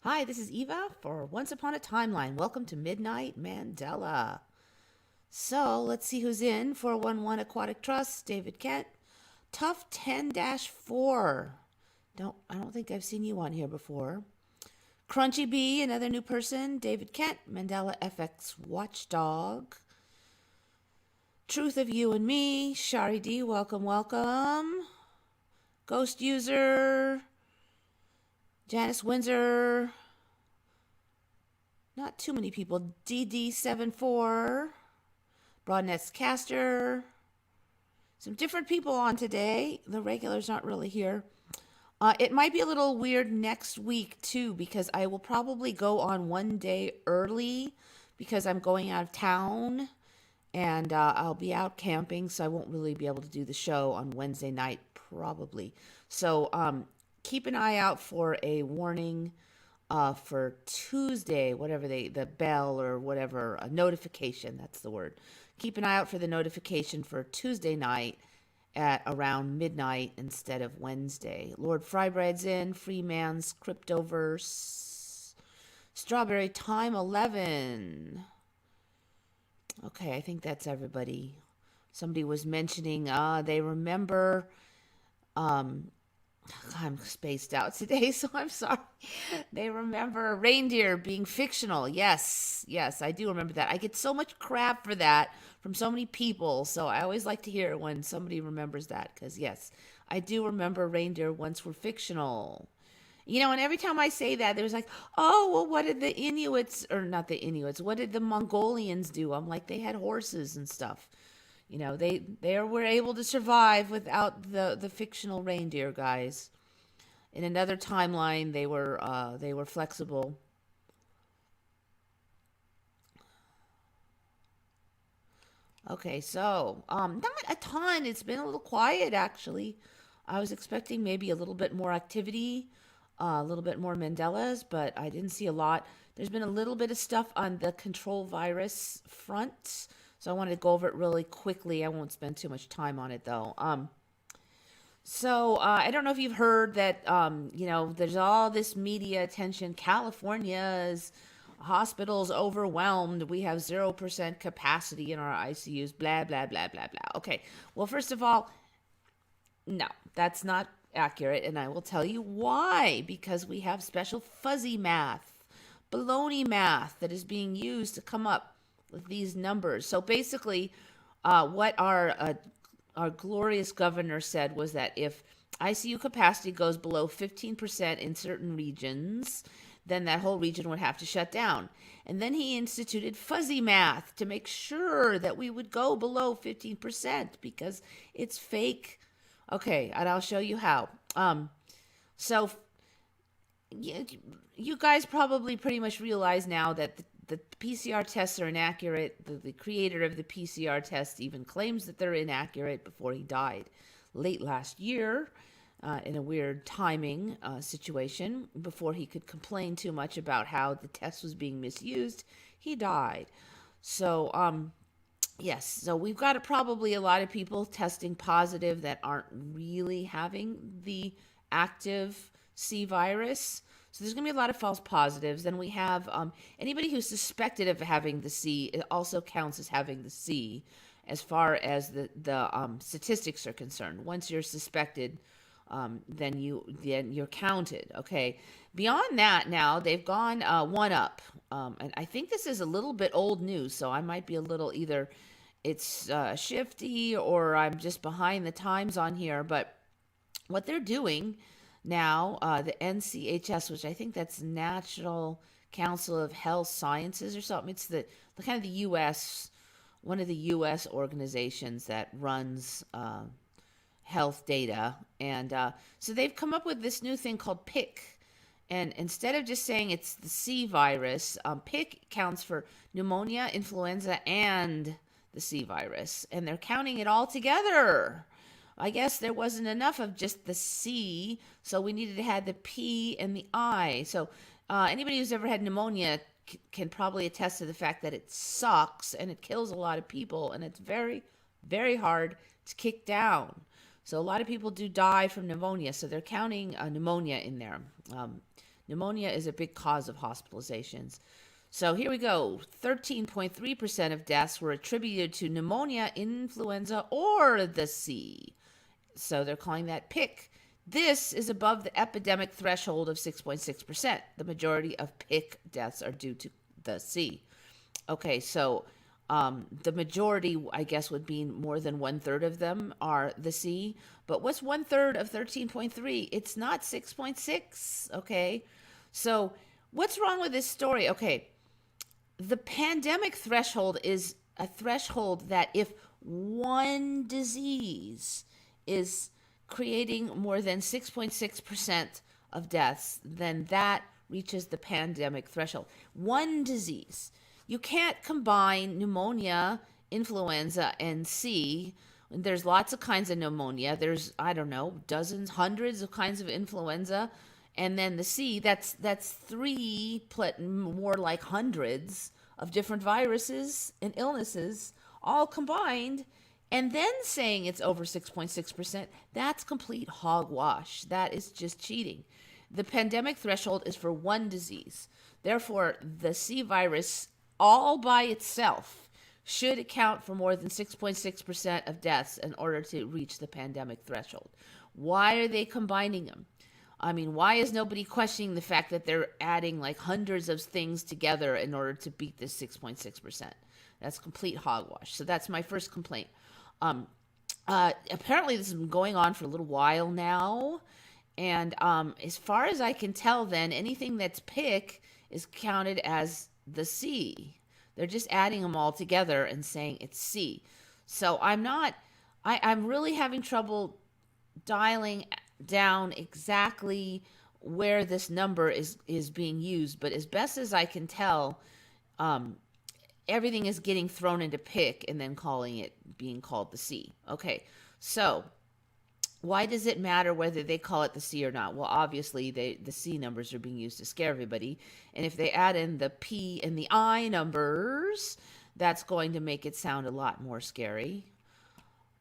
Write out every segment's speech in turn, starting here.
Hi, this is Eva for Once Upon a Timeline. Welcome to Midnight Mandela. So let's see who's in. 411 Aquatic Trust, David Kent. Tough 10-4. I don't think I've seen you on here before. Crunchy Bee, another new person, David Kent, Mandela Effects Watchdog. Truth of You and Me, Shari D, welcome, welcome. Ghost User, Janice Windsor, not too many people. DD74, Broadnet's Caster. Some different people on today. The regulars aren't really here. It might be a little weird next week too, because I will probably go on one day early because I'm going out of town and I'll be out camping, so I won't really be able to do the show on Wednesday night probably. So keep an eye out for a warning for Tuesday, whatever the bell or whatever, a notification, that's the word. Keep an eye out for the notification for Tuesday night at around midnight instead of Wednesday. Lord Frybread's in, Freeman's Cryptoverse, Strawberry Time 11. Okay, I think that's everybody. Somebody was mentioning they remember I'm spaced out today, so I'm sorry. They remember reindeer being fictional. Yes, yes, I do remember that. I get so much crap for that from so many people, so I always like to hear when somebody remembers that, because yes, I do remember reindeer once were fictional. And every time I say that, there's like, oh, well, what did the Inuits, or not the Inuits, what did the Mongolians do? I'm like, they had horses and stuff. They were able to survive without the fictional reindeer guys. In another timeline, they were flexible. Okay, so not a ton. It's been a little quiet actually. I was expecting maybe a little bit more activity, a little bit more Mandelas, but I didn't see a lot. There's been a little bit of stuff on the control virus front, so I wanted to go over it really quickly. I won't spend too much time on it though. So I don't know if you've heard that there's all this media attention. California's hospitals overwhelmed. We have 0% capacity in our ICUs. Blah blah blah blah blah. Okay. Well, first of all, no, that's not accurate, and I will tell you why. Because we have special fuzzy math, baloney math that is being used to come up with these numbers. So basically, what our glorious governor said was that if ICU capacity goes below 15% in certain regions, then that whole region would have to shut down. And then he instituted fuzzy math to make sure that we would go below 15% because it's fake. Okay, and I'll show you how. So you guys probably pretty much realize now that the PCR tests are inaccurate. The creator of the PCR test even claims that they're inaccurate before he died late last year in a weird timing situation. Before he could complain too much about how the test was being misused, he died. So, yes, so we've got probably a lot of people testing positive that aren't really having the active C virus. So there's going to be a lot of false positives. Then we have anybody who's suspected of having the C. It also counts as having the C, as far as the statistics are concerned. Once you're suspected, then you're counted. Okay. Beyond that, now they've gone one up, and I think this is a little bit old news. So I might be a little either it's shifty or I'm just behind the times on here. But what they're doing now, the NCHS, which I think that's National Council of Health Sciences or something. It's the kind of the U.S. one of the U.S. organizations that runs health data, and so they've come up with this new thing called PIC. And instead of just saying it's the C virus, PIC counts for pneumonia, influenza, and the C virus, and they're counting it all together. I guess there wasn't enough of just the C, so we needed to have the P and the I. So anybody who's ever had pneumonia can probably attest to the fact that it sucks and it kills a lot of people, and it's very, very hard to kick down. So a lot of people do die from pneumonia, so they're counting pneumonia in there. Pneumonia is a big cause of hospitalizations. So here we go. 13.3% of deaths were attributed to pneumonia, influenza, or the C. So they're calling that PIC. This is above the epidemic threshold of 6.6%. The majority of PIC deaths are due to the C. Okay, so the majority, I guess, would be more than 1/3 of them are the C. But what's 1/3 of 13.3? It's not 6.6. Okay, so what's wrong with this story? Okay, the pandemic threshold is a threshold that if one disease is creating more than 6.6% of deaths, then that reaches the pandemic threshold. One disease. You can't combine pneumonia, influenza, and C. There's lots of kinds of pneumonia. There's, I don't know, dozens, hundreds of kinds of influenza. And then the C, that's three, more like hundreds of different viruses and illnesses all combined. And then saying it's over 6.6%, that's complete hogwash. That is just cheating. The pandemic threshold is for one disease. Therefore, the C virus all by itself should account for more than 6.6% of deaths in order to reach the pandemic threshold. Why are they combining them? I mean, why is nobody questioning the fact that they're adding like hundreds of things together in order to beat this 6.6%? That's complete hogwash. So that's my first complaint. Apparently this has been going on for a little while now. And as far as I can tell, then anything that's PIC is counted as the C. They're just adding them all together and saying it's C. So I'm really having trouble dialing down exactly where this number is being used. But as best as I can tell, everything is getting thrown into PIC and then being called the C. Okay, so why does it matter whether they call it the C or not? Well, obviously, the C numbers are being used to scare everybody. And if they add in the P and the I numbers, that's going to make it sound a lot more scary.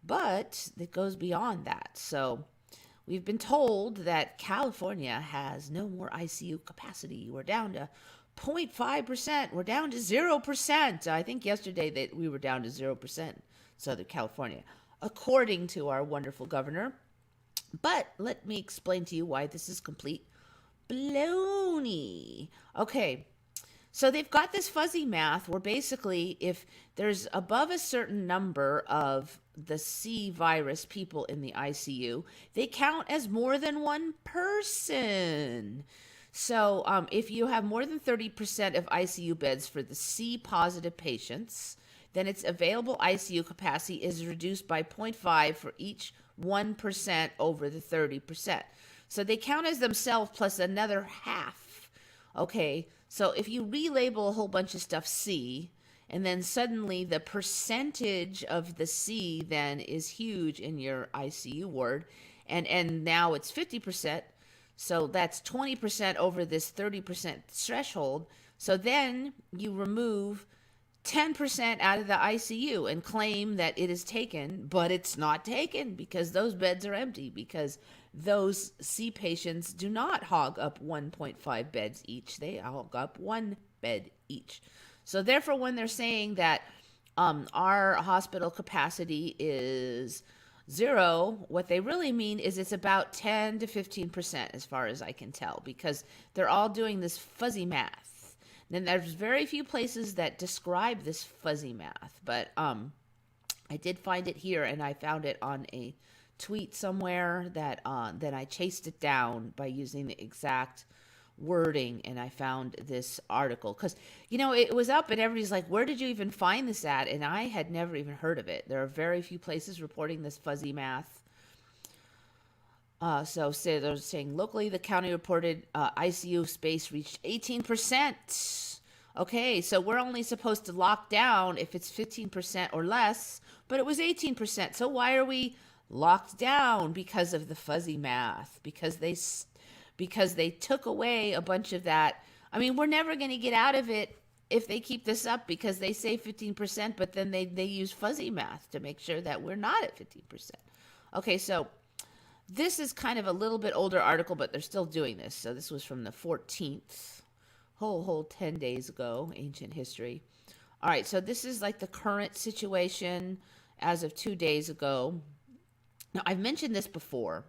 But it goes beyond that. So we've been told that California has no more ICU capacity. We're down to 0.5%. We're down to 0%. I think yesterday that we were down to 0% Southern California, according to our wonderful governor. But let me explain to you why this is complete baloney. Okay, so they've got this fuzzy math where basically if there's above a certain number of the C virus people in the ICU, they count as more than one person. So if you have more than 30% of ICU beds for the C positive patients, then its available ICU capacity is reduced by 0.5 for each 1% over the 30%. So they count as themselves plus another half. Okay, so if you relabel a whole bunch of stuff C, and then suddenly the percentage of the C then is huge in your ICU ward, and now it's 50%, so that's 20% over this 30% threshold. So then you remove 10% out of the ICU and claim that it is taken, but it's not taken because those beds are empty, because those C patients do not hog up 1.5 beds each. They hog up one bed each. So therefore, when they're saying that our hospital capacity is 0, what they really mean is it's about 10 to 15% as far as I can tell, because they're all doing this fuzzy math. Then there's very few places that describe this fuzzy math, but I did find it here, and I found it on a tweet somewhere that then I chased it down by using the exact wording, and I found this article because it was up and everybody's like, where did you even find this at? And I had never even heard of it. There are very few places reporting this fuzzy math. So they're saying locally the county reported ICU space reached 18%. Okay, so we're only supposed to lock down if it's 15% or less, but it was 18%. So why are we locked down? Because of the fuzzy math, because they took away a bunch of that. I mean, we're never going to get out of it if they keep this up, because they say 15%, but then they use fuzzy math to make sure that we're not at 15%. Okay, so This is kind of a little bit older article, but they're still doing this. So this was from the 14th, whole 10 days ago, ancient history. All right, so this is like the current situation as of 2 days ago. Now, I've mentioned this before,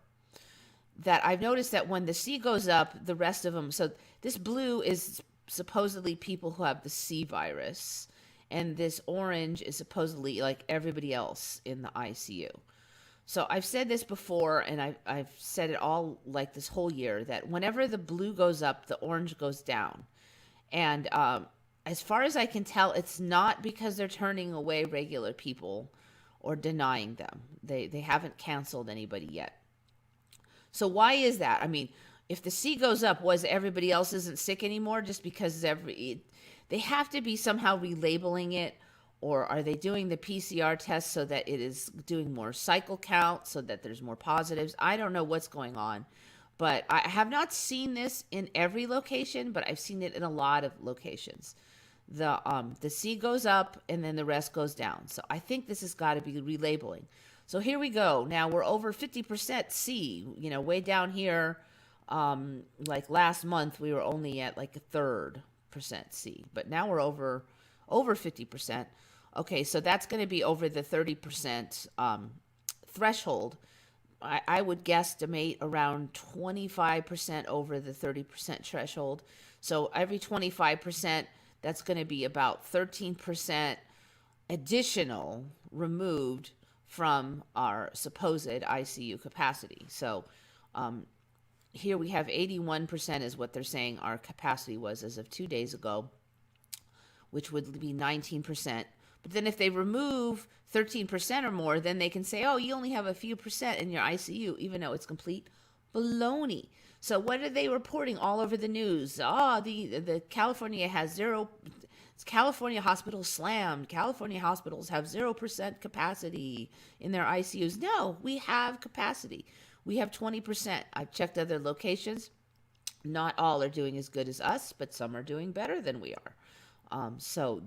that I've noticed that when the C goes up, the rest of them, so this blue is supposedly people who have the C virus, and this orange is supposedly like everybody else in the ICU. So I've said this before, and I've said it all like this whole year, that whenever the blue goes up, the orange goes down. And as far as I can tell, it's not because they're turning away regular people or denying them. They haven't canceled anybody yet. So why is that? I mean, if the C goes up, was everybody else isn't sick anymore just because they have to be somehow relabeling it, or are they doing the PCR test so that it is doing more cycle count so that there's more positives? I don't know what's going on, but I have not seen this in every location, but I've seen it in a lot of locations. The C goes up and then the rest goes down. So I think this has got to be relabeling. So here we go. Now we're over 50% C, way down here. Like last month, we were only at like a 3rd% C, but now we're over 50%. Okay, so that's going to be over the 30% threshold. I would guesstimate around 25% over the 30% threshold. So every 25%, that's going to be about 13% additional removed from our supposed ICU capacity. So here we have 81% is what they're saying our capacity was as of 2 days ago, which would be 19%. But then if they remove 13% or more, then they can say, oh, you only have a few percent in your ICU, even though it's complete baloney. So what are they reporting all over the news? The California has California hospitals slammed. California hospitals have 0% capacity in their ICUs. No, we have capacity. We have 20%. I've checked other locations. Not all are doing as good as us, but some are doing better than we are. So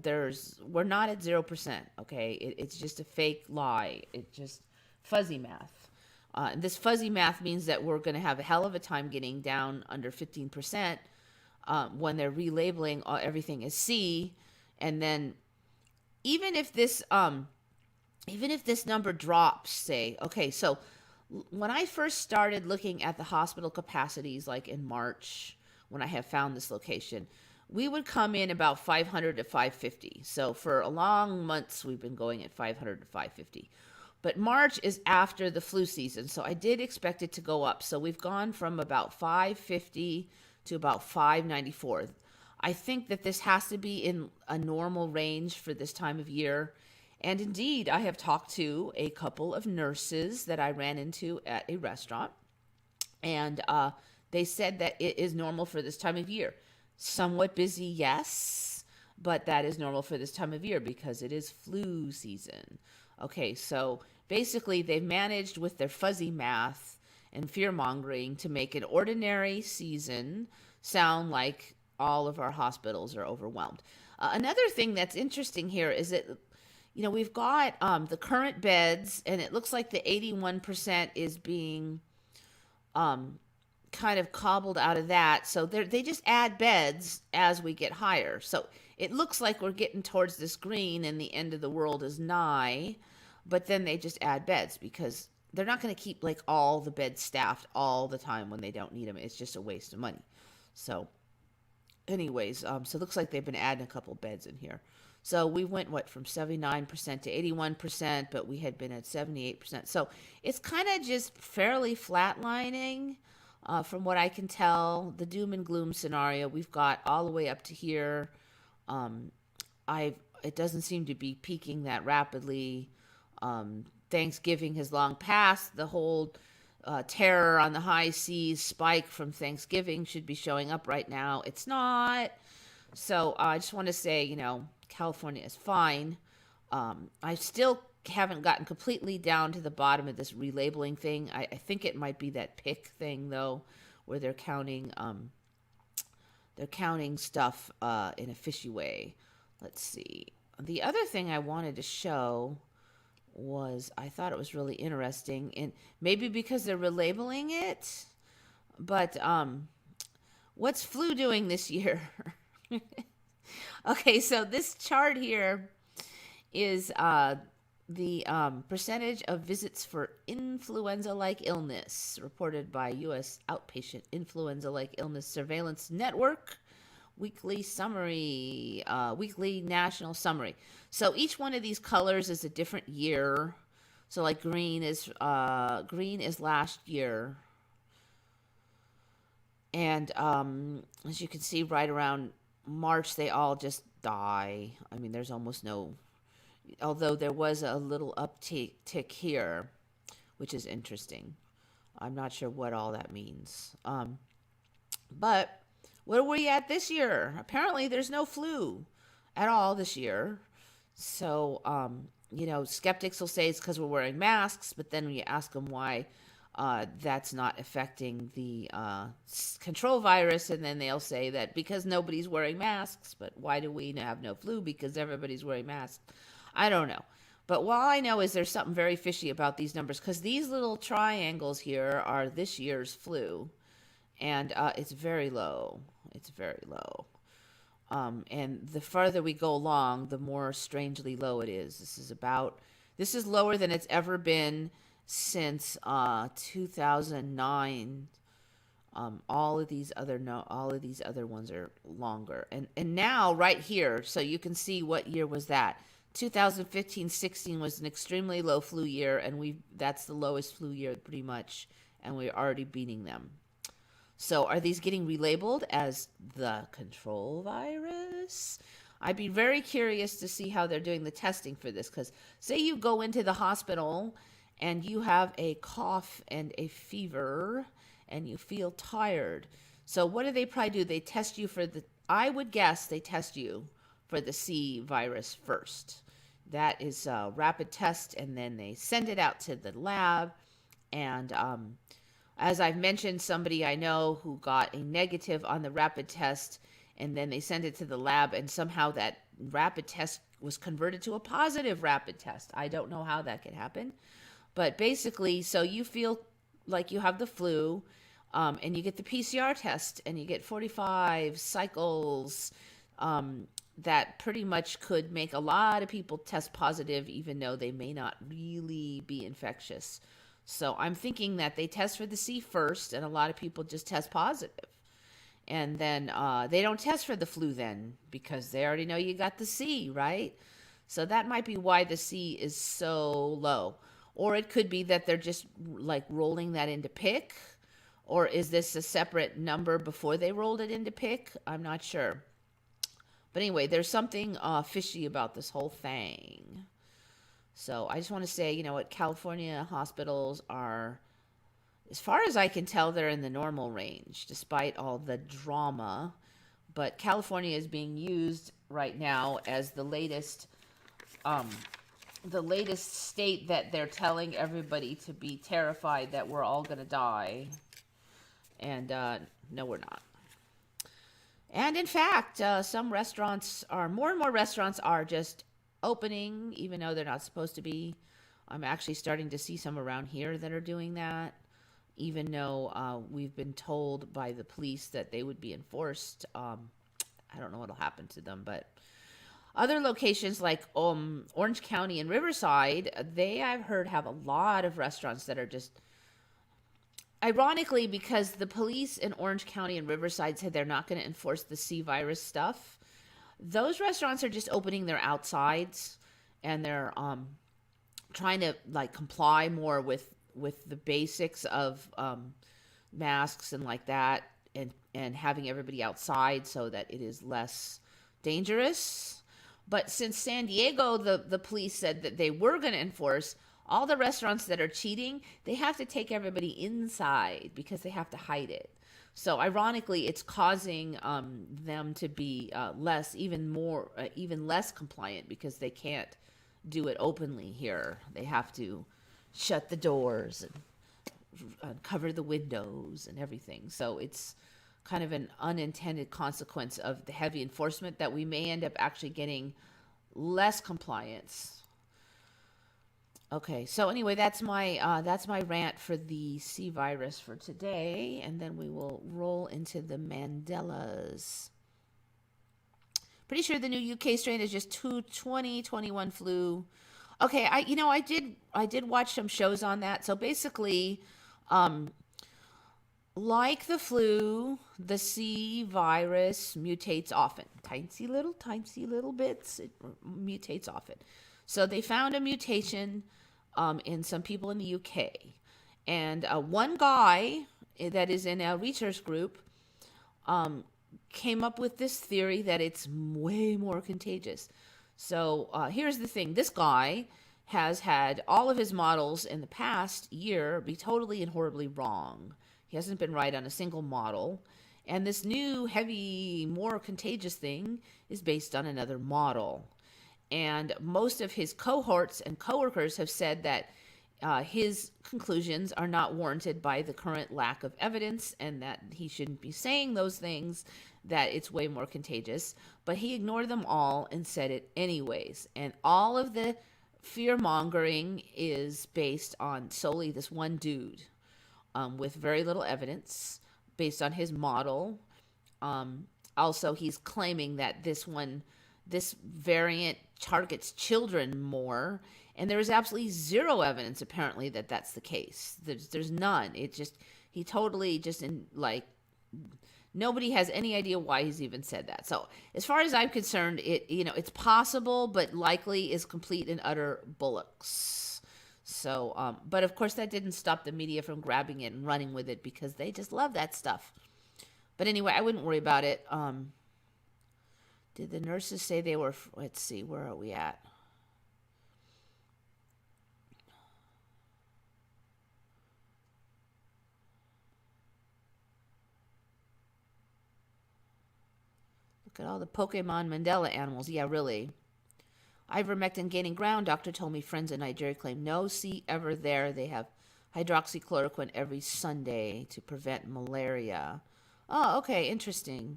we're not at 0%. Okay. It's just a fake lie. It's just fuzzy math. And this fuzzy math means that we're going to have a hell of a time getting down under 15%, when they're relabeling everything as C. And then even if this number drops, say, okay, so when I first started looking at the hospital capacities, like in March, when I have found this location, we would come in about 500 to 550. So for a long months, we've been going at 500 to 550. But March is after the flu season, so I did expect it to go up. So we've gone from about 550 to about 594. I think that this has to be in a normal range for this time of year. And indeed, I have talked to a couple of nurses that I ran into at a restaurant, and they said that it is normal for this time of year. Somewhat busy, yes, but that is normal for this time of year because it is flu season. Okay, so basically they've managed with their fuzzy math and fear-mongering to make an ordinary season sound like all of our hospitals are overwhelmed. Another thing that's interesting here is that, we've got the current beds, and it looks like the 81% is being kind of cobbled out of that. So they just add beds as we get higher. So it looks like we're getting towards this green and the end of the world is nigh, but then they just add beds because they're not going to keep like all the beds staffed all the time when they don't need them. It's just a waste of money. So anyways, so it looks like they've been adding a couple beds in here. So we went, from 79% to 81%, but we had been at 78%. So it's kind of just fairly flatlining. From what I can tell, the doom and gloom scenario, we've got all the way up to here. It doesn't seem to be peaking that rapidly. Thanksgiving has long passed. The whole terror on the high seas spike from Thanksgiving should be showing up right now. It's not. So I just want to say, California is fine. I still haven't gotten completely down to the bottom of this relabeling thing. I think it might be that pick thing though, where they're counting stuff in a fishy way. Let's see. The other thing I wanted to show I thought it was really interesting, and maybe because they're relabeling it. But what's flu doing this year? Okay, so this chart here is the percentage of visits for influenza-like illness reported by U.S. Outpatient Influenza-like Illness Surveillance Network weekly national summary. So each one of these colors is a different year. So like green is last year, and as you can see, right around March, they all just die. I mean, there's almost no, although there was a little uptick here, which is interesting. I'm not sure what all that means. But what are we at this year? Apparently, there's no flu at all this year. So, skeptics will say it's because we're wearing masks, but then when you ask them why that's not affecting the control virus, and then they'll say that because nobody's wearing masks. But why do we have no flu? Because everybody's wearing masks. I don't know. But all I know is there's something very fishy about these numbers, because these little triangles here are this year's flu, and it's very low. It's very low. And the farther we go along, the more strangely low it is. This is lower than it's ever been since 2009. All of these other ones are longer. And now right here, so you can see what year was that. 2015-16 was an extremely low flu year, and that's the lowest flu year pretty much, and we're already beating them. So are these getting relabeled as the control virus? I'd be very curious to see how they're doing the testing for this, because say you go into the hospital and you have a cough and a fever and you feel tired. So what do they probably do? They test you I would guess they test you for the C virus first. That is a rapid test, and then they send it out to the lab. And as I've mentioned, somebody I know who got a negative on the rapid test, and then they send it to the lab, and somehow that rapid test was converted to a positive rapid test. I don't know how that could happen. But basically, so you feel like you have the flu, and you get the PCR test, and you get 45 cycles. That pretty much could make a lot of people test positive, even though they may not really be infectious. So I'm thinking that they test for the C first, and a lot of people just test positive. And then they don't test for the flu then, because they already know you got the C, right? So that might be why the C is so low. Or it could be that they're just like rolling that into PIC. Or is this a separate number before they rolled it into PIC? I'm not sure. But anyway, there's something fishy about this whole thing. So I just want to say, what California hospitals are, as far as I can tell, they're in the normal range, despite all the drama. But California is being used right now as the latest state that they're telling everybody to be terrified that we're all going to die. And no, we're not. And in fact, more and more restaurants are just opening, even though they're not supposed to be. I'm actually starting to see some around here that are doing that, even though we've been told by the police that they would be enforced. I don't know what'll happen to them, but other locations like Orange County and Riverside, I've heard, have a lot of restaurants that are just, ironically, because the police in Orange County and Riverside said they're not going to enforce the C virus stuff, those restaurants are just opening their outsides, and they're trying to comply more with the basics of masks and like that, and having everybody outside so that it is less dangerous. But since San Diego, the police said that they were going to enforce all the restaurants that are cheating, they have to take everybody inside because they have to hide it. So ironically, it's causing them to be even less compliant, because they can't do it openly here. They have to shut the doors and cover the windows and everything. So it's kind of an unintended consequence of the heavy enforcement that we may end up actually getting less compliance. Okay, so anyway, that's my rant for the C virus for today, and then we will roll into the Mandelas. Pretty sure the new UK strain is just 2021 flu. Okay, I did watch some shows on that. So basically, um, like the flu, the C virus mutates often. Tiny little bits. It mutates often. So they found a mutation in some people in the UK. And one guy that is in a research group um, came up with this theory that it's way more contagious. So here's the thing, this guy has had all of his models in the past year be totally and horribly wrong. He hasn't been right on a single model. And this new, heavy, more contagious thing is based on another model. And most of his cohorts and coworkers have said that his conclusions are not warranted by the current lack of evidence and that he shouldn't be saying those things, that it's way more contagious. But he ignored them all and said it anyways. And all of the fear mongering is based on solely this one dude with very little evidence based on his model. Also, he's claiming that this variant targets children more, and there is absolutely zero evidence apparently that that's the case. There's none. He totally just in like nobody has any idea why he's even said that. So as far as I'm concerned, it's possible, but likely is complete and utter bullocks. So, but of course that didn't stop the media from grabbing it and running with it because they just love that stuff. But anyway, I wouldn't worry about it. Did the nurses say they were, let's see, where are we at? Look at all the Pokemon Mandela animals. Yeah, really. Ivermectin gaining ground. Doctor told me friends in Nigeria claim no see ever there. They have hydroxychloroquine every Sunday to prevent malaria. Oh, okay, interesting.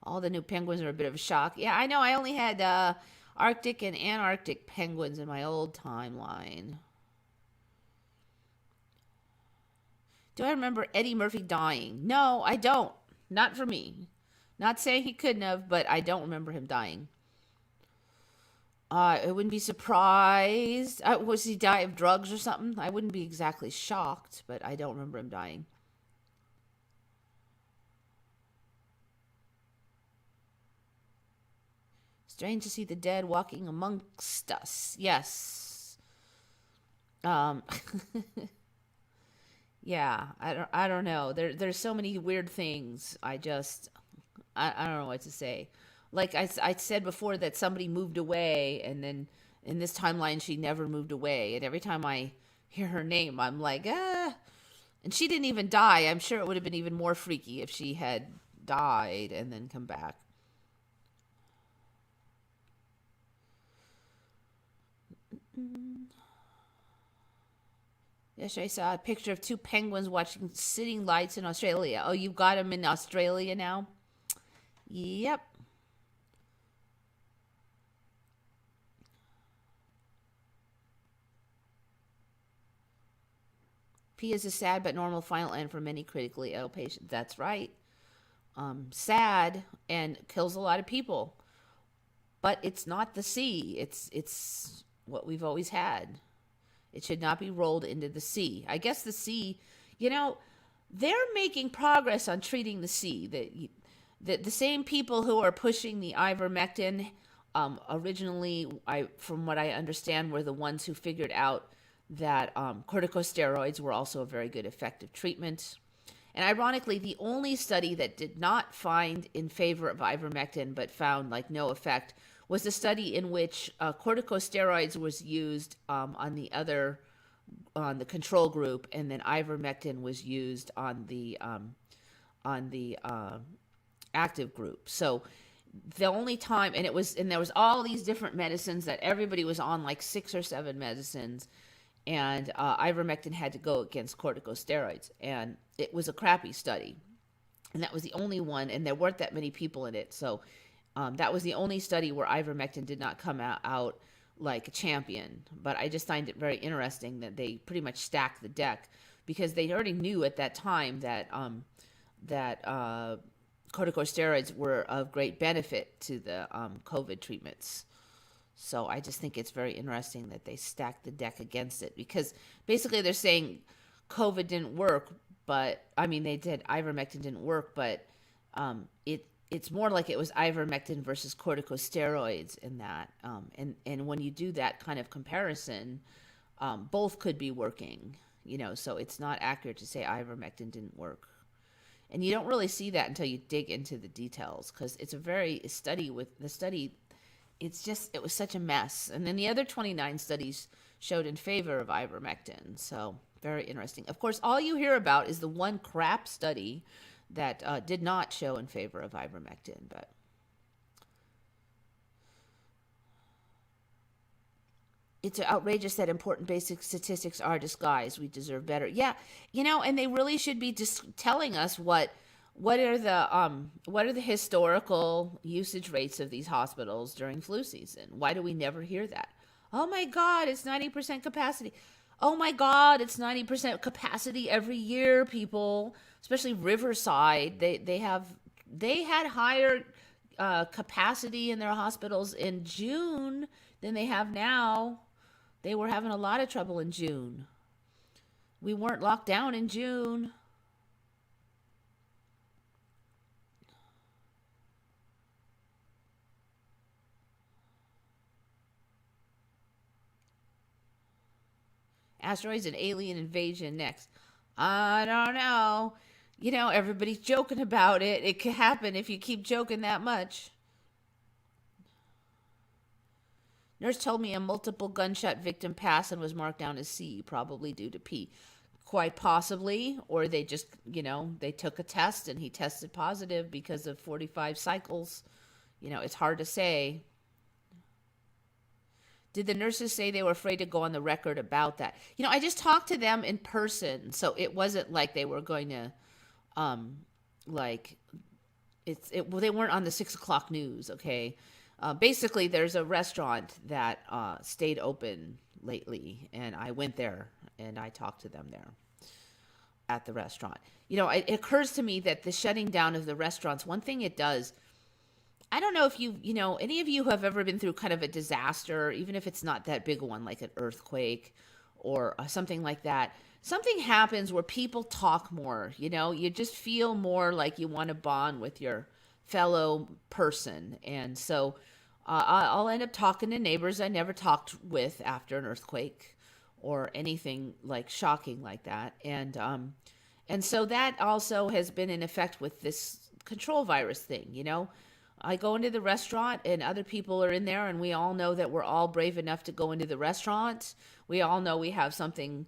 All the new penguins are a bit of a shock. Yeah, I know. I only had Arctic and Antarctic penguins in my old timeline. Do I remember Eddie Murphy dying? No, I don't. Not for me. Not saying he couldn't have, but I don't remember him dying. I wouldn't be surprised. Was he die of drugs or something? I wouldn't be exactly shocked, but I don't remember him dying. Strange to see the dead walking amongst us. Yes. Um, yeah, I don't know. There's so many weird things. I don't know what to say. Like I said before that somebody moved away, and then in this timeline she never moved away. And every time I hear her name, I'm like, ah. And she didn't even die. I'm sure it would have been even more freaky if she had died and then come back. Yesterday I saw a picture of two penguins watching Sitting Lights in Australia. Oh, you've got them in Australia now? Yep. P is a sad but normal final end for many critically ill patients. That's right. Sad and kills a lot of people. But it's not the sea. It's what we've always had. It should not be rolled into the sea. I guess the sea, you know, they're making progress on treating the sea. The same people who are pushing the ivermectin originally, from what I understand, were the ones who figured out that corticosteroids were also a very good effective treatment. And ironically, the only study that did not find in favor of ivermectin but found like no effect was the study in which corticosteroids was used on the control group, and then ivermectin was used on the active group. So the only time, and there was all these different medicines that everybody was on, like 6 or 7 medicines, and ivermectin had to go against corticosteroids, and it was a crappy study, and that was the only one, and there weren't that many people in it. So That was the only study where ivermectin did not come out like a champion. But I just find it very interesting that they pretty much stacked the deck, because they already knew at that time that corticosteroids were of great benefit to the COVID treatments. So I just think it's very interesting that they stacked the deck against it, because basically they're saying COVID didn't work, but I mean, they did, ivermectin didn't work, but it's more like it was ivermectin versus corticosteroids in that. And when you do that kind of comparison, both could be working, so it's not accurate to say ivermectin didn't work. And you don't really see that until you dig into the details, because it's it was such a mess. And then the other 29 studies showed in favor of ivermectin. So very interesting. Of course, all you hear about is the one crap study that did not show in favor of ivermectin. But it's outrageous that important basic statistics are disguised. We deserve better. Yeah, and they really should be just telling us what are the historical usage rates of these hospitals during flu season. Why do we never hear that? Oh my God, it's 90% capacity. Oh my God, it's 90% capacity every year, people. Especially Riverside, they had higher capacity in their hospitals in June than they have now. They were having a lot of trouble in June. We weren't locked down in June. Asteroids and alien invasion next. I don't know. Everybody's joking about it. It could happen if you keep joking that much. Nurse told me a multiple gunshot victim passed and was marked down as C, probably due to P. Quite possibly. Or they just, they took a test and he tested positive because of 45 cycles. It's hard to say. Did the nurses say they were afraid to go on the record about that? I just talked to them in person, so it wasn't like they were going to, they weren't on the 6 o'clock news, okay? Basically, there's a restaurant that stayed open lately, and I went there, and I talked to them there at the restaurant. It occurs to me that the shutting down of the restaurants, one thing it does, I don't know if any of you have ever been through kind of a disaster, even if it's not that big a one, like an earthquake or something like that. Something happens where people talk more, you just feel more like you want to bond with your fellow person. And so I'll end up talking to neighbors I never talked with after an earthquake or anything like shocking like that. And so that also has been in effect with this control virus thing, I go into the restaurant and other people are in there, and we all know that we're all brave enough to go into the restaurant. We all know we have something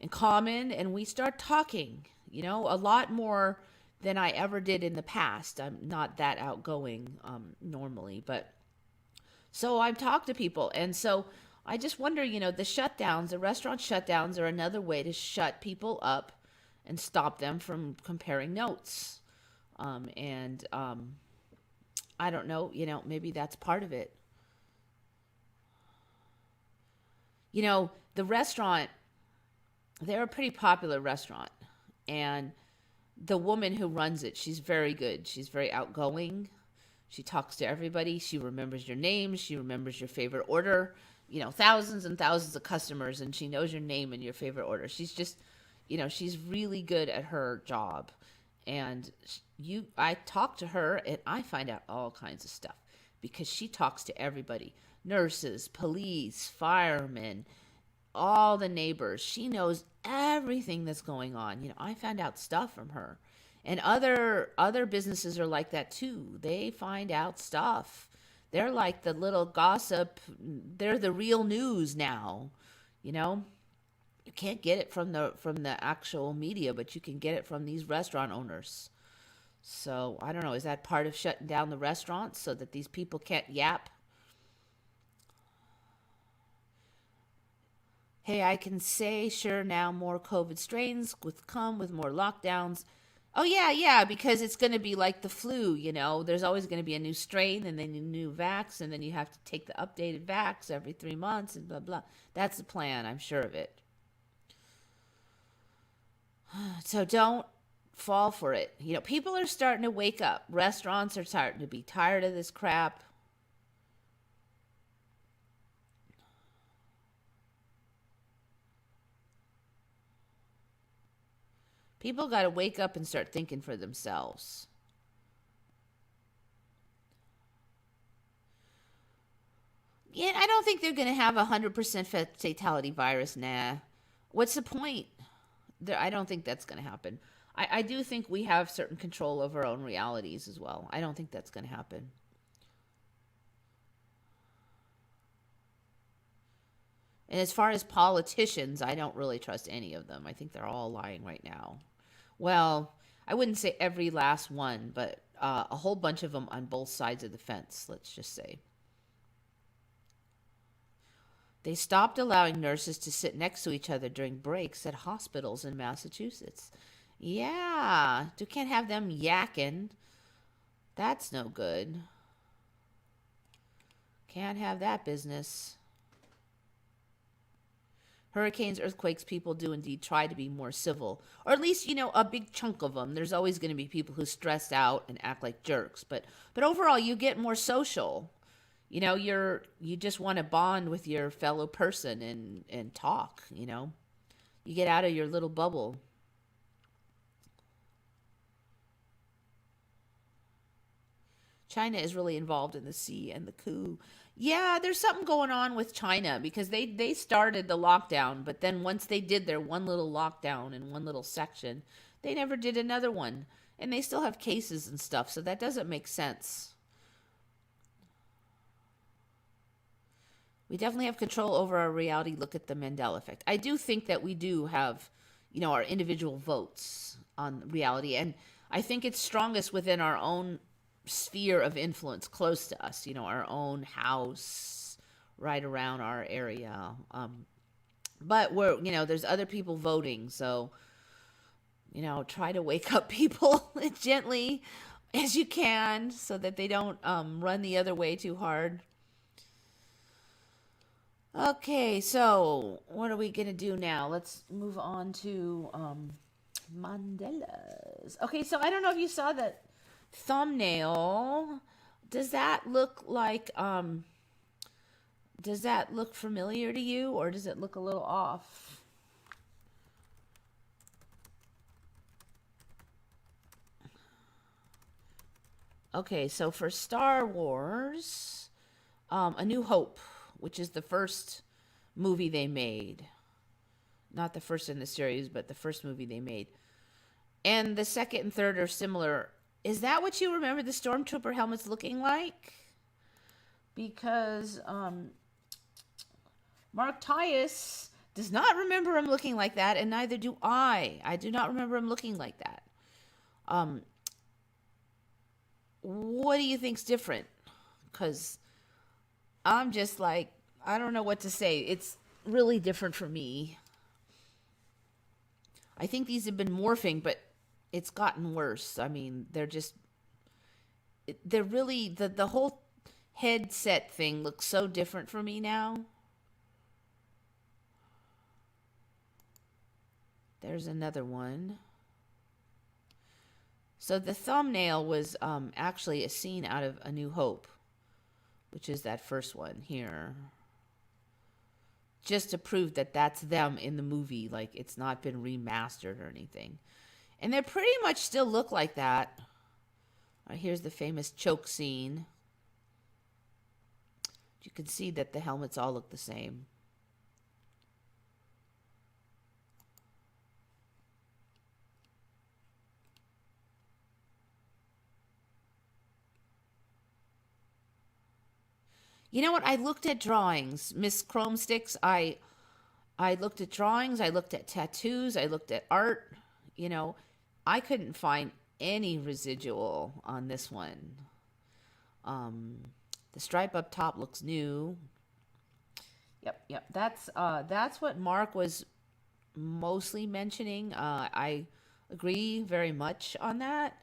in common, and we start talking, a lot more than I ever did in the past. I'm not that outgoing normally, but so I've talked to people. And so I just wonder, the restaurant shutdowns are another way to shut people up and stop them from comparing notes. I don't know, maybe that's part of it. The restaurant, they're a pretty popular restaurant. And the woman who runs it, she's very good. She's very outgoing. She talks to everybody. She remembers your name. She remembers your favorite order. Thousands and thousands of customers, and she knows your name and your favorite order. She's just, she's really good at her job. And I talk to her and I find out all kinds of stuff because she talks to everybody. Nurses, police, firemen, all the neighbors. She knows everything that's going on. I found out stuff from her. And other businesses are like that too. They find out stuff. They're like the little gossip. They're the real news now. You can't get it from the actual media, but you can get it from these restaurant owners. So I don't know. Is that part of shutting down the restaurants so that these people can't yap? Hey, I can say sure now more COVID strains come with more lockdowns Oh yeah, yeah, because it's going to be like the flu, you know. There's always going to be a new strain and then a new vax, and then you have to take the updated vax every 3 months and blah blah. That's the plan, I'm sure of it. So don't fall for it. You know, people are starting to wake up. Restaurants are starting to be tired of this crap. People got to wake up and start thinking for themselves. Yeah, I don't think they're going to have a 100% fatality virus. Nah. What's the point? I don't think that's going to happen. I do think we have certain control over our own realities as well. I don't think that's going to happen. And as far as politicians, I don't really trust any of them. I think they're all lying right now. Well, I wouldn't say every last one, but a whole bunch of them on both sides of the fence, let's just say. They stopped allowing nurses to sit next to each other during breaks at hospitals in Massachusetts. Yeah, you can't have them yakking. That's no good. Can't have that business. Hurricanes, earthquakes, people do indeed try to be more civil. Or at least, you know, a big chunk of them. There's always going to be people who stress out and act like jerks. But overall, you get more social. You know, you just want to bond with your fellow person and talk, you know. You get out of your little bubble. China is really involved in the sea and the coup. Yeah, there's something going on with China because they started the lockdown, but then once they did their one little lockdown in one little section, they never did another one. And they still have cases and stuff, so that doesn't make sense. We definitely have control over our reality. Look at the Mandela effect. I do think that we do have, you know, our individual votes on reality, and I think it's strongest within our own sphere of influence close to us, you know, our own house right around our area. But we're, you know, there's other people voting, so, you know, try to wake up people gently as you can so that they don't run the other way too hard. Okay, so what are we gonna do now? Let's move on to Mandela's. Okay, so I don't know if you saw that thumbnail. Does that look like does that look familiar to you, or does it look a little off? Okay, so for Star Wars, A New Hope, which is the first movie they made. Not the first in the series, but the first movie they made. And the second and third are similar. Is that what you remember the Stormtrooper helmets looking like? Because Mark Tyus does not remember him looking like that, and neither do I. I do not remember him looking like that. Um, what do you think's different? Because I'm just like, I don't know what to say. It's really different for me. I think these have been morphing, but it's gotten worse. I mean, they're really, the whole headset thing looks so different for me now. There's another one. So the thumbnail was actually a scene out of A New Hope, which is that first one here. Just to prove that that's them in the movie, like it's not been remastered or anything. And they pretty much still look like that. Here's the famous choke scene. You can see that the helmets all look the same. You know what? I looked at drawings, Miss Chrome Sticks. I looked at drawings. I looked at tattoos. I looked at art. You know, I couldn't find any residual on this one. Um, the stripe up top looks new. Yep. That's what Mark was mostly mentioning. I Agree very much on that,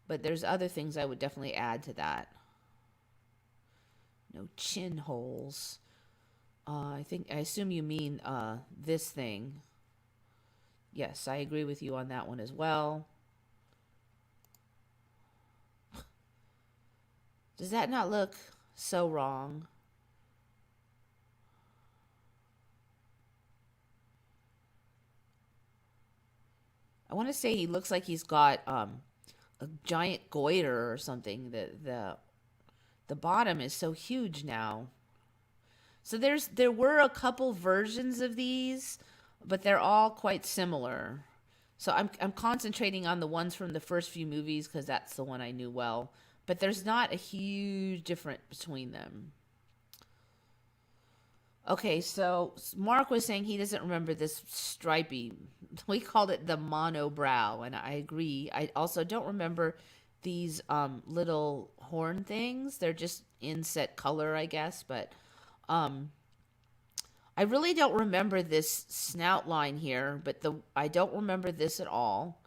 but there's other things I would definitely add to that. No chin holes. I assume you mean this thing. Yes, I agree with you on that one as well. Does that not look so wrong? I want to say he looks like he's got a giant goiter or something. The bottom is so huge now. So there were a couple versions of these, but they're all quite similar. So I'm concentrating on the ones from the first few movies because that's the one I knew well. But there's not a huge difference between them. Okay, so Mark was saying he doesn't remember this stripy. We called it the monobrow, and I agree. I also don't remember these little horn things. They're just inset color, I guess. But um, I really don't remember this snout line here. But I don't remember this at all.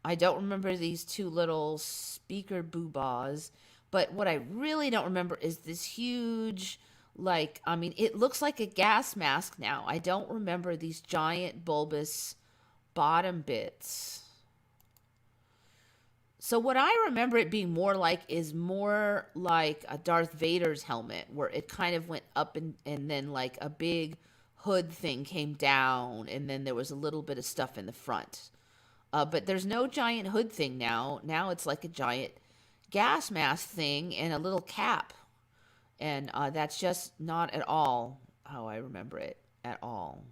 I don't remember these two little speaker boobahs. But what I really don't remember is this huge, like, I mean, it looks like a gas mask now. I don't remember these giant bulbous bottom bits. So what I remember it being more like is more like a Darth Vader's helmet, where it kind of went up and then like a big hood thing came down, and then there was a little bit of stuff in the front. But there's no giant hood thing now. Now it's like a giant gas mask thing and a little cap. And that's just not at all how I remember it at all.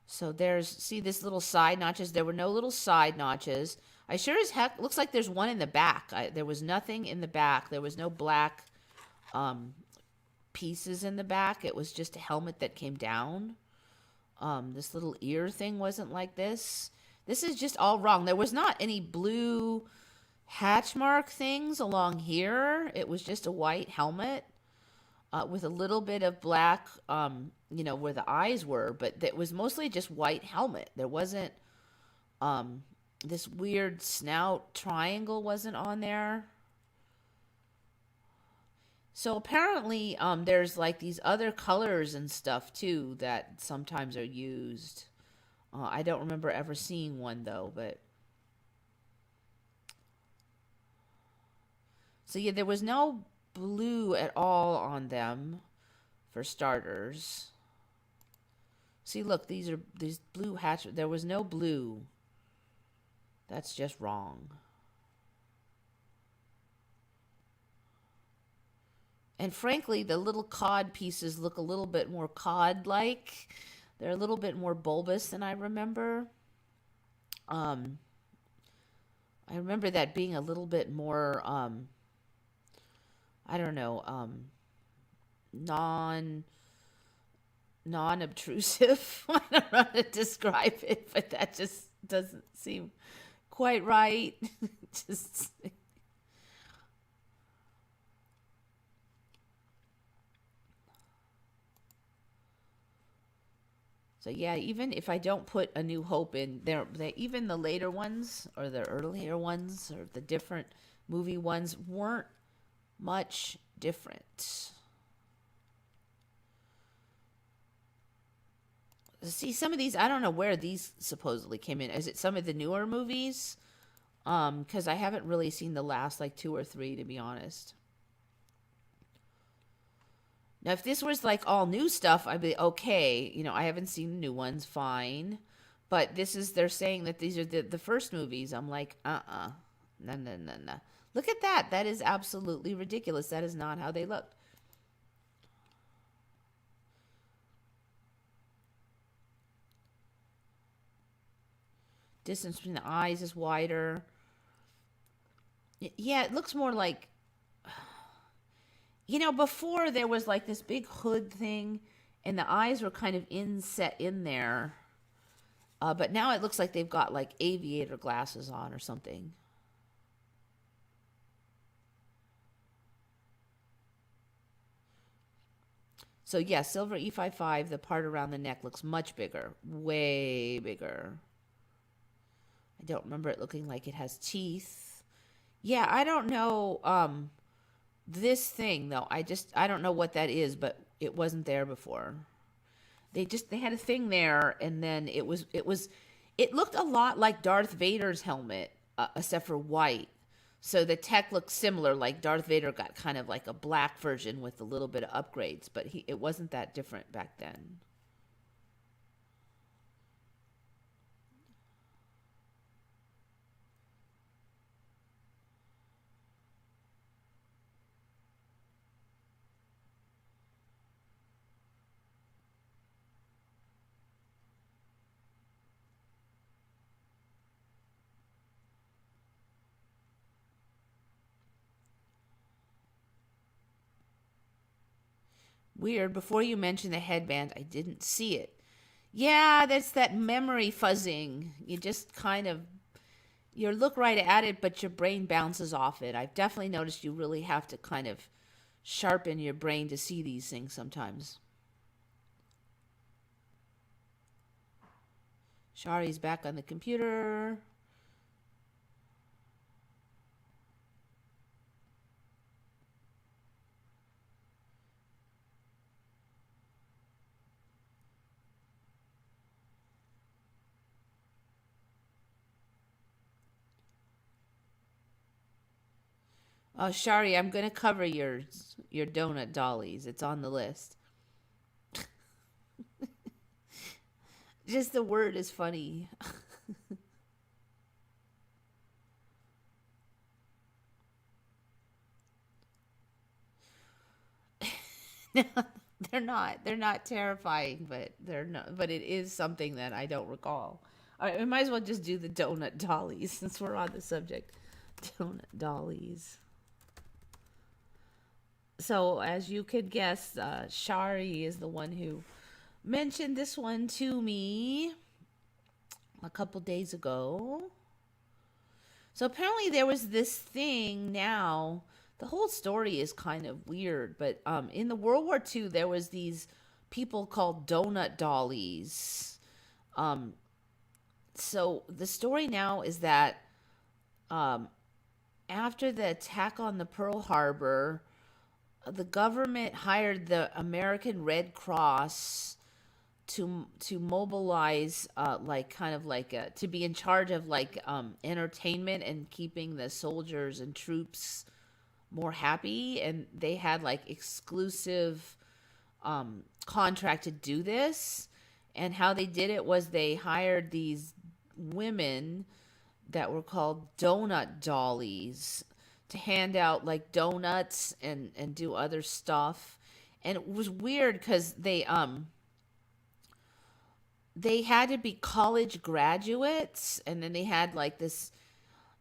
So see this little side notches. There were no little side notches. I sure as heck looks like there's one in the back. There was nothing in the back. There was no black um, pieces in the back. It was just a helmet that came down. This little ear thing wasn't like this. This is just all wrong. There was not any blue hatch mark things along here. It was just a white helmet with a little bit of black, where the eyes were, but it was mostly just white helmet. There wasn't this weird snout triangle wasn't on there. So apparently, there's like these other colors and stuff too that sometimes are used. I don't remember ever seeing one though, but so yeah, there was no blue at all on them for starters. See, look, these blue hatch. There was no blue. That's just wrong. And frankly, the little cod pieces look a little bit more cod-like. They're a little bit more bulbous than I remember. Um, I remember that being a little bit more, I don't know, non non-obtrusive. I don't know how to describe it, but that just doesn't seem quite right. Just so yeah, even if I don't put A New Hope in there, even the later ones or the earlier ones or the different movie ones weren't much different. See, some of these, I don't know where these supposedly came in. Is it some of the newer movies? Because I haven't really seen the last like two or three, to be honest. Now, if this was like all new stuff, I'd be okay. I haven't seen the new ones, fine. But they're saying that these are the first movies. I'm like, no, no, no, no. Look at that. That is absolutely ridiculous. That is not how they look. Distance between the eyes is wider. Yeah, it looks more like, before there was like this big hood thing and the eyes were kind of inset in there. But now it looks like they've got like aviator glasses on or something. So yeah, silver E55, the part around the neck looks much bigger, way bigger. I don't remember it looking like it has teeth. Yeah, I don't know this thing though. I don't know what that is, but it wasn't there before. They had a thing there, and then it looked a lot like Darth Vader's helmet, except for white. So the tech looked similar, like Darth Vader got kind of like a black version with a little bit of upgrades, but it wasn't that different back then. Weird. Before you mentioned the headband, I didn't see it. Yeah, that's that memory fuzzing. You just kind of you look right at it, but your brain bounces off it. I've definitely noticed you really have to kind of sharpen your brain to see these things sometimes. Shari's back on the computer. Oh, Shari, I'm going to cover your donut dollies. It's on the list. Just the word is funny. No, they're not. They're not terrifying, but they're not. But it is something that I don't recall. All right, we might as well just do the donut dollies since we're on the subject. Donut dollies. So, as you could guess, Shari is the one who mentioned this one to me a couple days ago. So apparently there was this thing now. The whole story is kind of weird, but in the World War II, there was these people called donut dollies. Um, so the story now is that um, after the attack on the Pearl Harbor, the government hired the American Red Cross to mobilize like kind of like to be in charge of like entertainment and keeping the soldiers and troops more happy, and they had like exclusive contract to do this. And how they did it was they hired these women that were called donut dollies to hand out like donuts and do other stuff. And it was weird because they had to be college graduates, and then they had like this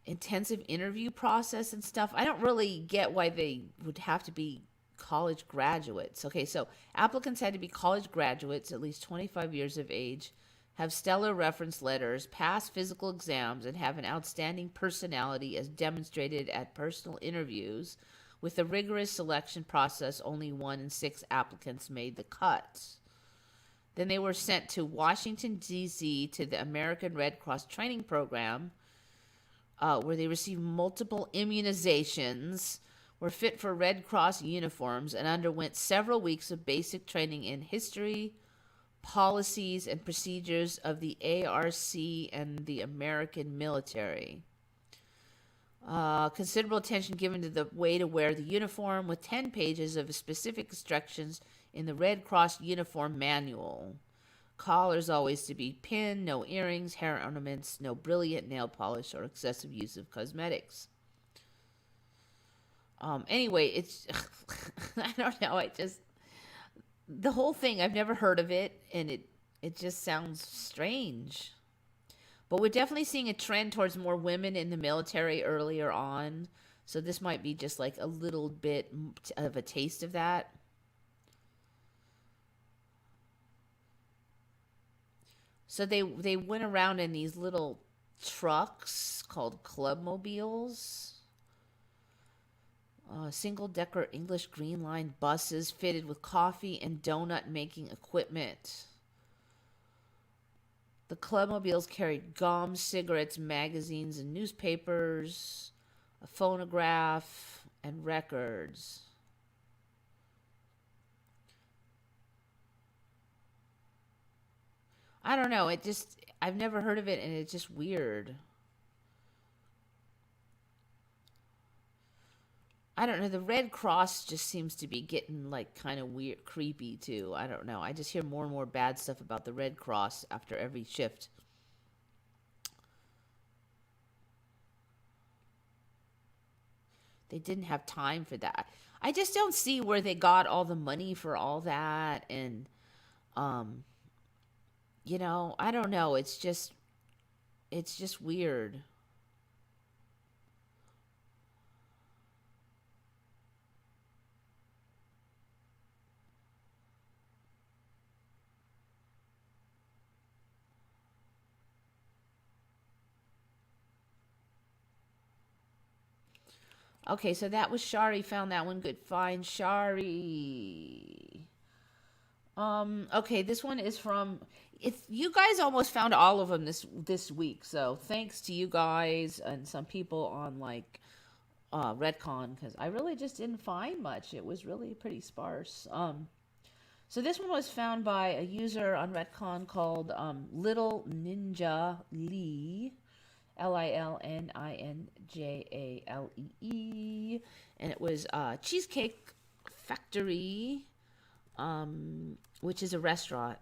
intensive interview process and stuff. I don't really get why they would have to be college graduates. Okay, so applicants had to be college graduates, at least 25 years of age, have stellar reference letters, pass physical exams, and have an outstanding personality as demonstrated at personal interviews. With a rigorous selection process, only 1 in 6 applicants made the cut. Then they were sent to Washington, D.C. to the American Red Cross training program, where they received multiple immunizations, were fit for Red Cross uniforms, and underwent several weeks of basic training in history, policies, and procedures of the ARC and the American military. Considerable attention given to the way to wear the uniform, with 10 pages of specific instructions in the Red Cross uniform manual. Collars always to be pinned, no earrings, hair ornaments, no brilliant nail polish or excessive use of cosmetics. Anyway, it's I don't know. The whole thing, I've never heard of it, and it just sounds strange. But we're definitely seeing a trend towards more women in the military earlier on. So this might be just like a little bit of a taste of that. So they went around in these little trucks called clubmobiles. Single-decker English Green Line buses fitted with coffee and donut-making equipment. The clubmobiles carried gum, cigarettes, magazines, and newspapers, a phonograph, and records. I don't know. I've never heard of it, and it's just weird. I don't know. The Red Cross just seems to be getting like kind of weird, creepy too. I don't know. I just hear more and more bad stuff about the Red Cross after every shift. They didn't have time for that. I just don't see where they got all the money for all that. And, um, I don't know. It's just weird. Okay, so that was Shari. Found that one. Good find, Shari. Okay, this one is from. It's you guys almost found all of them this week. So thanks to you guys and some people on like Redcon, because I really just didn't find much. It was really pretty sparse. So this one was found by a user on Redcon called Little Ninja Lee. Lilninjalee, and it was Cheesecake Factory, which is a restaurant.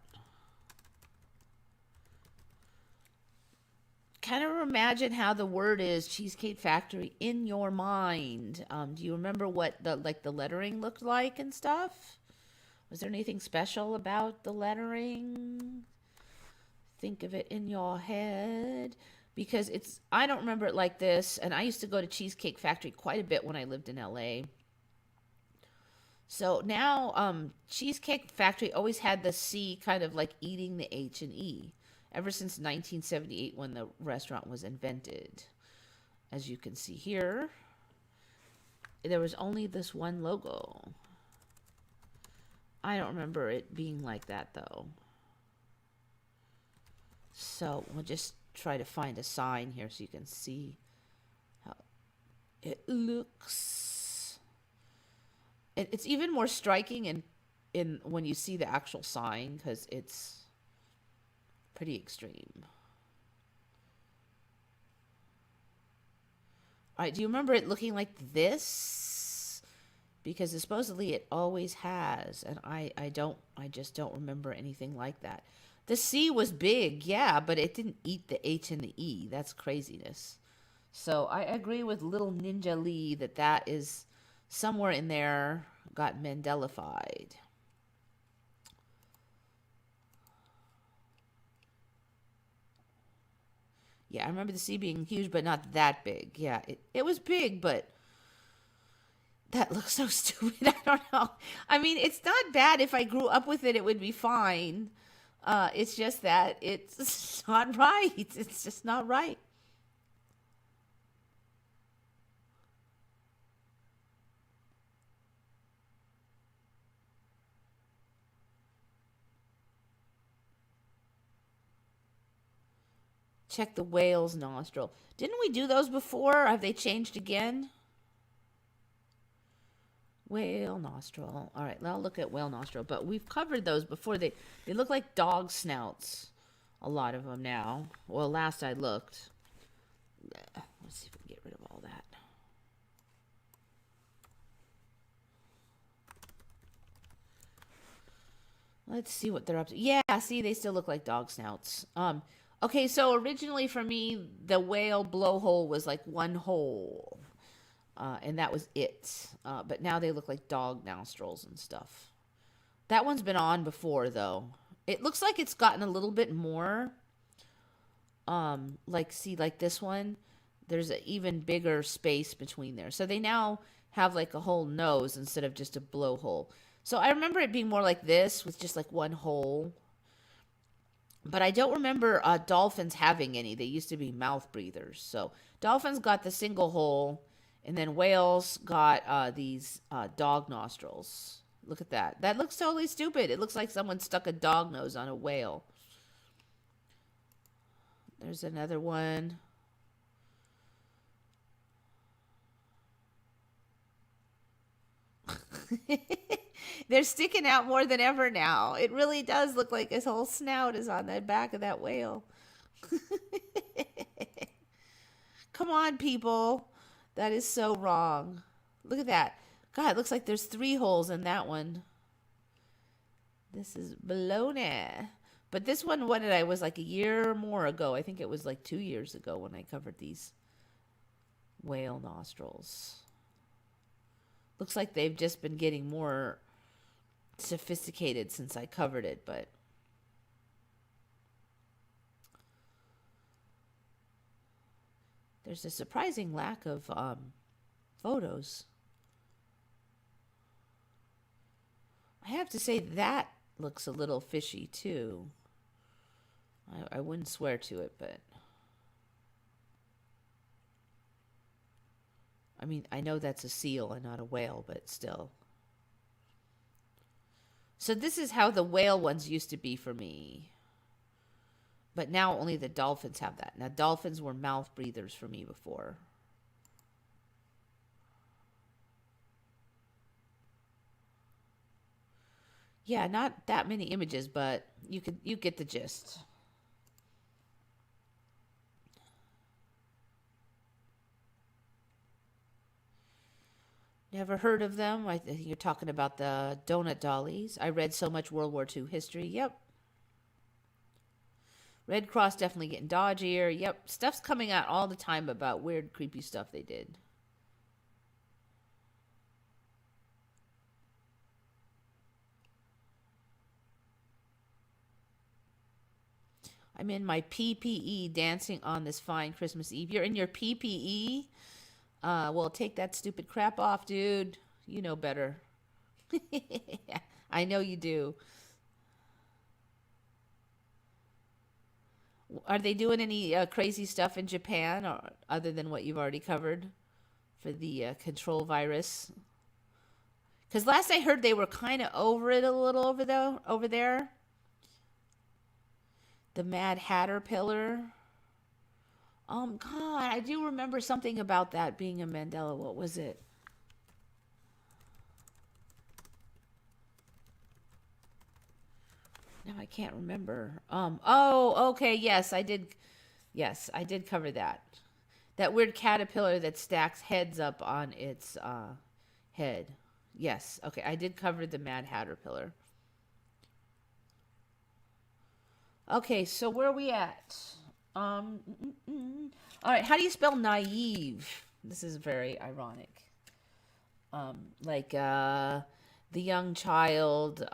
Kind of imagine how the word is Cheesecake Factory in your mind. Do you remember what the lettering looked like and stuff? Was there anything special about the lettering? Think of it in your head. Because I don't remember it like this, and I used to go to Cheesecake Factory quite a bit when I lived in LA. So now, Cheesecake Factory always had the C kind of like eating the H and E, ever since 1978 when the restaurant was invented. As you can see here, there was only this one logo. I don't remember it being like that, though. So we'll just try to find a sign here so you can see how it looks. It's even more striking in when you see the actual sign, because it's pretty extreme. All right, do you remember it looking like this? Because supposedly it always has, and I just don't remember anything like that. The C was big, yeah, but it didn't eat the H and the E. That's craziness. So I agree with Little Ninja Lee that is somewhere in there got Mandelified. Yeah, I remember the C being huge, but not that big. Yeah, it was big, but that looks so stupid. I don't know. I mean, it's not bad. If I grew up with it, it would be fine. It's just that it's not right. It's just not right. Check the whale's nostril. Didn't we do those before? Have they changed again? Whale nostril. All right, I'll look at whale nostril. But we've covered those before. They look like dog snouts. A lot of them now. Well, last I looked. Let's see if we can get rid of all that. Let's see what they're up to. Yeah, see, they still look like dog snouts. Okay, so originally for me, the whale blowhole was like one hole. And that was it. But now they look like dog nostrils and stuff. That one's been on before, though. It looks like it's gotten a little bit more. Like this one. There's an even bigger space between there. So they now have like a whole nose instead of just a blowhole. So I remember it being more like this with just like one hole. But I don't remember dolphins having any. They used to be mouth breathers. So dolphins got the single hole. And then whales got these dog nostrils. Look at that. That looks totally stupid. It looks like someone stuck a dog nose on a whale. There's another one. They're sticking out more than ever now. It really does look like his whole snout is on the back of that whale. Come on, people. That is so wrong. Look at that. God, it looks like there's 3 holes in that one. This is baloney. But this one, what did I, was like a year or more ago. I think it was like 2 years ago when I covered these whale nostrils. Looks like they've just been getting more sophisticated since I covered it, but there's a surprising lack of photos. I have to say that looks a little fishy too. I wouldn't swear to it, but I mean, I know that's a seal and not a whale, but still. So this is how the whale ones used to be for me. But now only the dolphins have that. Now, dolphins were mouth breathers for me before. Yeah, not that many images, but you get the gist. Never heard of them. I think you're talking about the donut dollies. I read so much World War II history. Yep. Red Cross definitely getting dodgier. Yep. Stuff's coming out all the time about weird, creepy stuff they did. I'm in my PPE dancing on this fine Christmas Eve. You're in your PPE? Well, take that stupid crap off, dude. You know better. I know you do. Are they doing any crazy stuff in Japan, or other than what you've already covered for the control virus? Because last I heard they were kind of over it a little over there. The Mad Hatter pillar. God, I do remember something about that being a Mandela. What was it? No, I can't remember. Oh, okay. Yes, I did. Yes, I did cover that. That weird caterpillar that stacks heads up on its head. Yes. Okay, I did cover the Mad Hatter pillar. Okay, so where are we at? All right, how do you spell naive? This is very ironic. The young child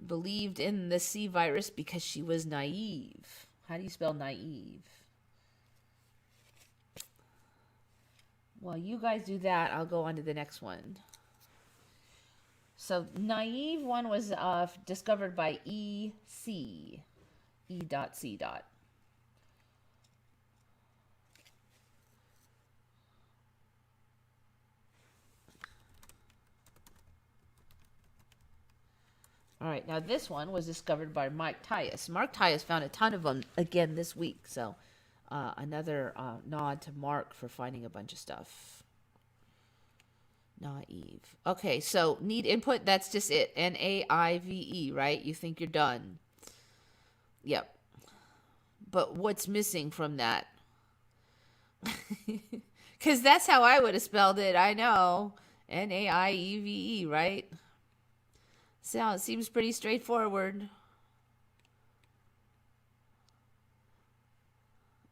believed in the C virus because she was naive. How do you spell naive? While you guys do that, I'll go on to the next one. So naive one was discovered by E.C. E.C. All right, now this one was discovered by Mike Tyus. Mark Tyus found a ton of them again this week, so another nod to Mark for finding a bunch of stuff. Naive. Okay, so need input, that's just it. Naive, right? You think you're done. Yep. But what's missing from that? Because that's how I would have spelled it, I know. Naieve, right? So it seems pretty straightforward.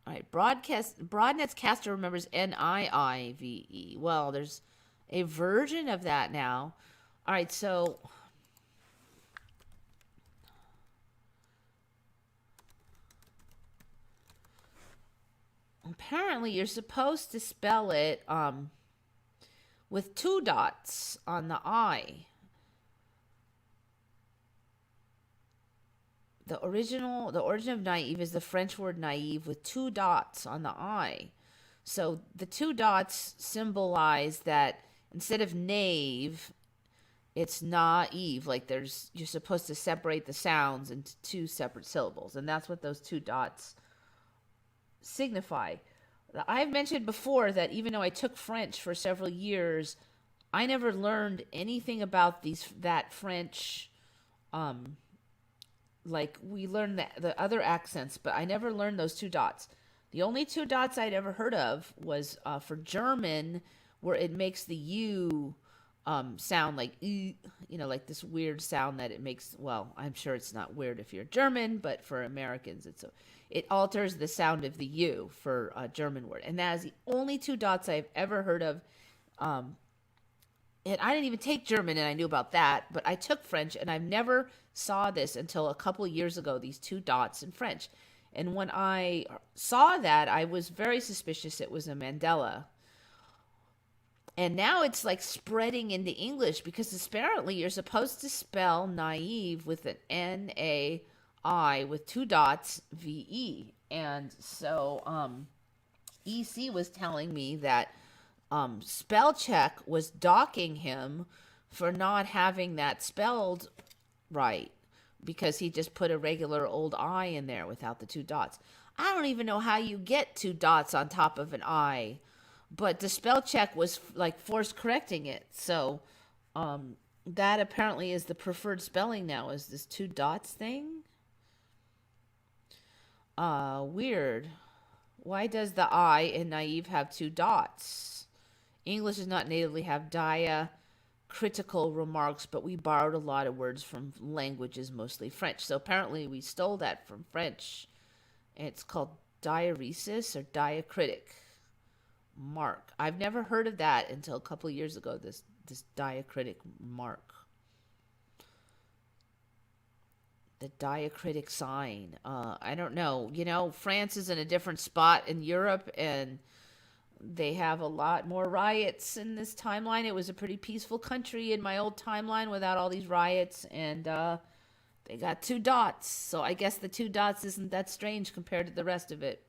All right, Broadnet's caster remembers NIIVE. Well, there's a version of that now. All right, so apparently you're supposed to spell it with 2 dots on the I. The origin of naive is the French word naive with 2 dots on the I. So the 2 dots symbolize that instead of knave, it's naive. Like you're supposed to separate the sounds into 2 separate syllables. And that's what those 2 dots signify. I've mentioned before that even though I took French for several years, I never learned anything about that French. Um, like we learned the other accents, but I never learned those two dots. The only two dots I'd ever heard of was for German, where it makes the U sound like like this weird sound that it makes. Well, I'm sure it's not weird if you're German, but for Americans, it alters the sound of the U for a German word, and that is the only two dots I've ever heard of. Um, and I didn't even take German, and I knew about that, but I took French, and I've never saw this until a couple years ago. These two dots in French, and when I saw that, I was very suspicious it was a Mandela. And now it's like spreading into English because apparently you're supposed to spell naive with an N-A-I with two dots V-E. And so EC was telling me that spell check was docking him for not having that spelled right because he just put a regular old I in there without the two dots. I don't even know how you get two dots on top of an I, but the spell check was like force correcting it. So that apparently is the preferred spelling now, is this two dots thing. Weird. Why does the I in naive have two dots? English does not natively have diacritical remarks, but we borrowed a lot of words from languages, mostly French. So apparently we stole that from French. It's called diaresis or diacritic mark. I've never heard of that until a couple of years ago, this diacritic mark. The diacritic sign. I don't know. France is in a different spot in Europe, and they have a lot more riots in this timeline. It was a pretty peaceful country in my old timeline without all these riots, and they got two dots. So I guess the two dots isn't that strange compared to the rest of it.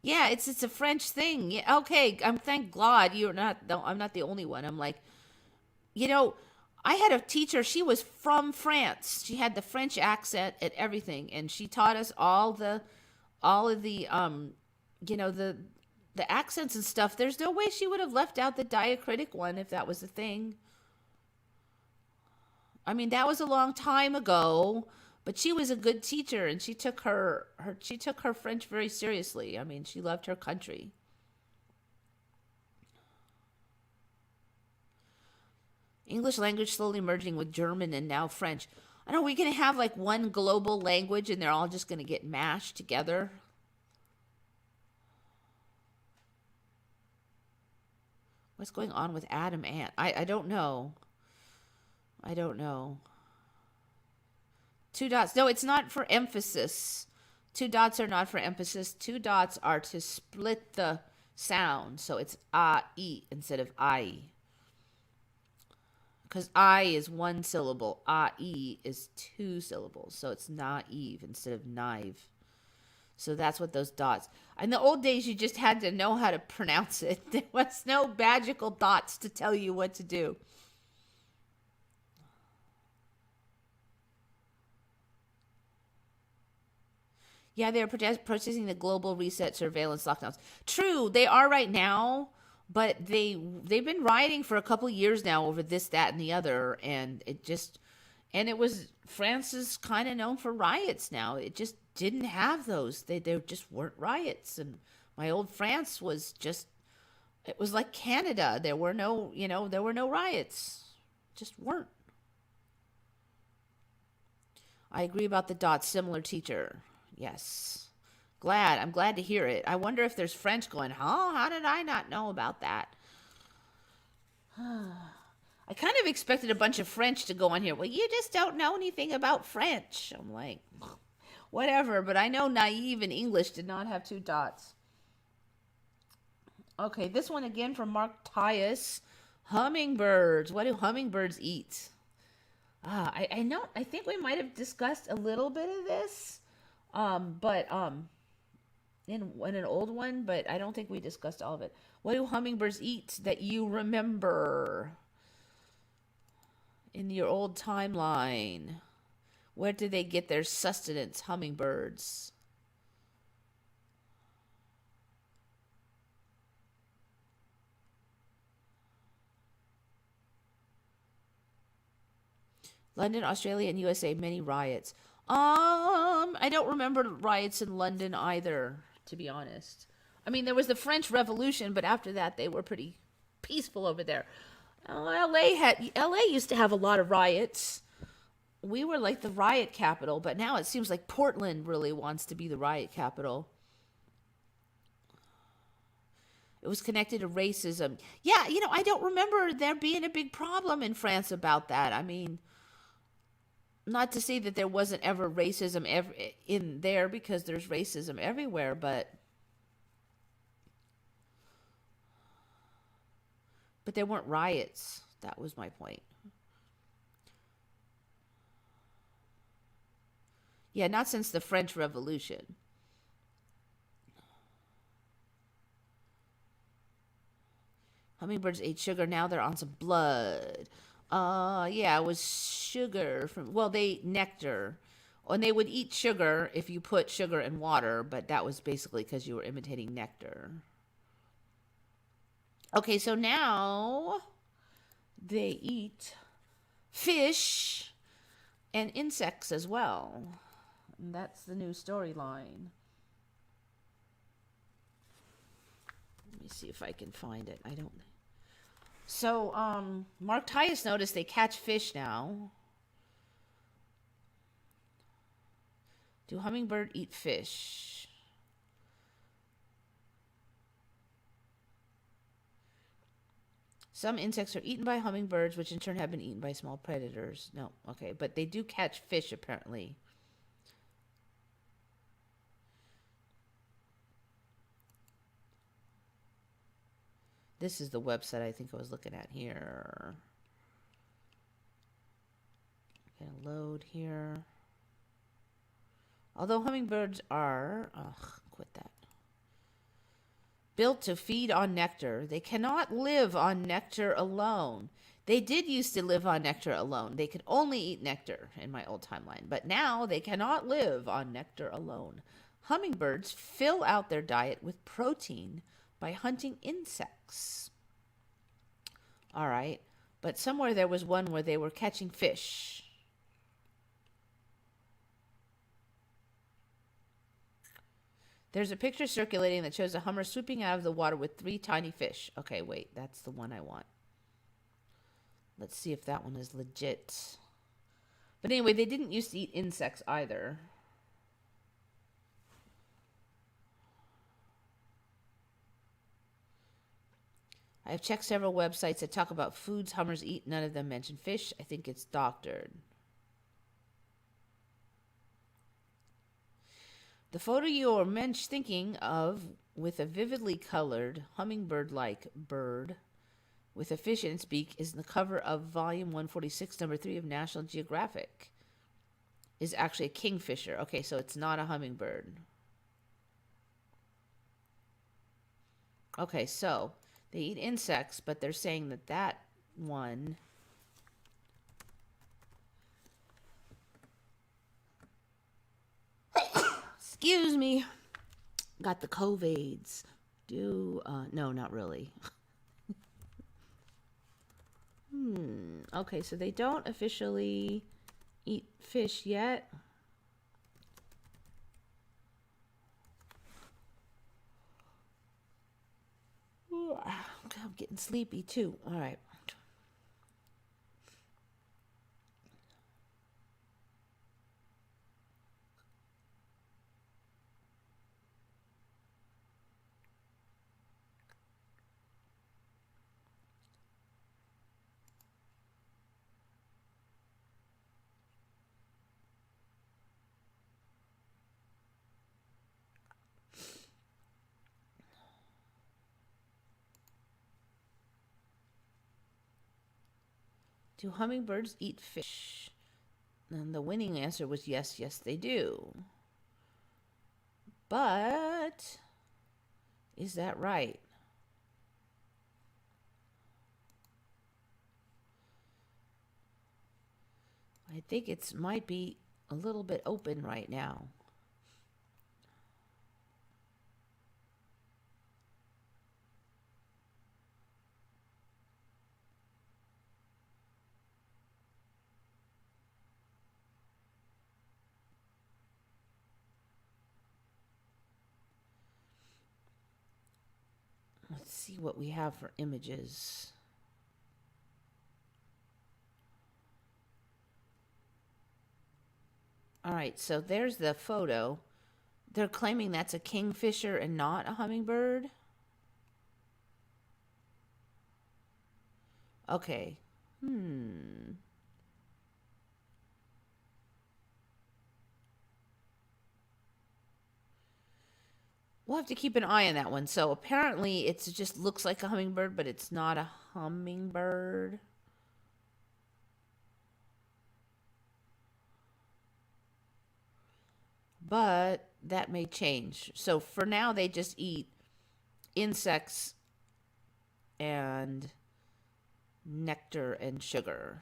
Yeah, it's a French thing. Yeah, okay, thank God you're not. I'm not the only one. I'm like, you know, I had a teacher. She was from France. She had the French accent and everything, and she taught us all of the the accents and stuff. There's no way she would have left out the diacritic one if that was the thing. I mean, that was a long time ago, but she was a good teacher, and she took her French very seriously. I mean, she loved her country. English language slowly merging with German and now French. I know we're going to have like one global language and they're all just going to get mashed together. What's going on with Adam Ant? I don't know. I don't know. Two dots. No, it's not for emphasis. Two dots are not for emphasis. Two dots are to split the sound. So it's A-E instead of I. Because I is one syllable. A-E is two syllables. So it's naive instead of naive. So that's what those dots. In the old days, you just had to know how to pronounce it. There was no magical dots to tell you what to do. Yeah, they're protesting the global reset, surveillance, lockdowns. True, they are right now, but they've been rioting for a couple of years now over this, that, and the other, and it was France is kind of known for riots now. It just didn't have those. They just weren't riots, and my old France was just it was like Canada. There were no there were no riots, just weren't. I agree about the dots. Similar teacher. Yes. I'm glad to hear it. I wonder if there's French going, huh? How did I not know about that? I kind of expected a bunch of French to go on here. Well, you just don't know anything about French. I'm like, whatever, but I know naive in English did not have two dots. Okay, this one again from Mark Tyus. Hummingbirds. What do hummingbirds eat? I know. I think we might have discussed a little bit of this, but in an old one, but I don't think we discussed all of it. What do hummingbirds eat that you remember in your old timeline? Where do they get their sustenance, hummingbirds? London, Australia, and USA, many riots. I don't remember riots in London either, to be honest. I mean, there was the French Revolution, but after that, they were pretty peaceful over there. LA used to have a lot of riots. We were like the riot capital, but now it seems like Portland really wants to be the riot capital. It was connected to racism. Yeah, I don't remember there being a big problem in France about that. I mean, not to say that there wasn't ever racism in there, because there's racism everywhere, but there weren't riots. That was my point. Yeah, not since the French Revolution. Hummingbirds ate sugar. Now they're on some blood. Yeah, it was sugar from, well, they ate nectar. And they would eat sugar if you put sugar in water, but that was basically because you were imitating nectar. Okay, so now they eat fish and insects as well. And that's the new storyline. Let me see if I can find it. I don't. So, Mark Titus noticed they catch fish now. Do hummingbird eat fish? Some insects are eaten by hummingbirds, which in turn have been eaten by small predators. No, okay, but they do catch fish apparently. This is the website I think I was looking at here. Gonna load here. Although hummingbirds are, quit that. Built to feed on nectar, they cannot live on nectar alone. They did used to live on nectar alone. They could only eat nectar in my old timeline, but now they cannot live on nectar alone. Hummingbirds fill out their diet with protein by hunting insects. All right, but somewhere there was one where they were catching fish. There's a picture circulating that shows a hummer swooping out of the water with 3 tiny fish. Okay, wait, that's the one I want. Let's see if that one is legit. But anyway, they didn't used to eat insects either. I have checked several websites that talk about foods hummers eat. None of them mention fish. I think it's doctored. The photo you are thinking of, with a vividly colored hummingbird-like bird with a fish in its beak, is the cover of volume 146, number 3 of National Geographic. Is actually a kingfisher. Okay, so it's not a hummingbird. Okay, so they eat insects, but they're saying that that one... Excuse me. Got the COVIDs. No, not really. Okay, so they don't officially eat fish yet. I'm getting sleepy too. All right. Do hummingbirds eat fish? And the winning answer was yes, yes, they do. But is that right? I think it might be a little bit open right now. Let's see what we have for images. All right, so there's the photo. They're claiming that's a kingfisher and not a hummingbird. Okay. We'll have to keep an eye on that one. So apparently it just looks like a hummingbird, but it's not a hummingbird. But that may change. So for now, they just eat insects and nectar and sugar.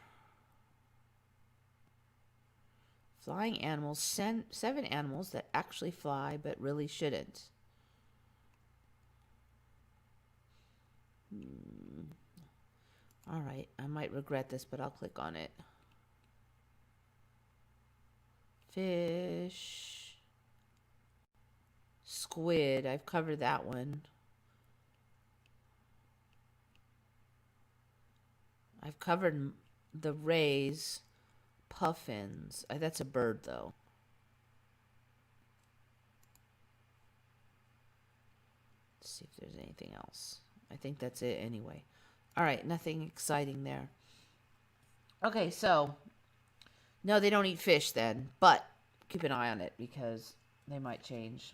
Flying animals, 7 animals that actually fly but really shouldn't. All right, I might regret this, but I'll click on it. Fish. Squid, I've covered that one. I've covered the rays. Puffins. That's a bird, though. Let's see if there's anything else. I think that's it anyway. All right, nothing exciting there. Okay, so no, they don't eat fish then, but keep an eye on it because they might change.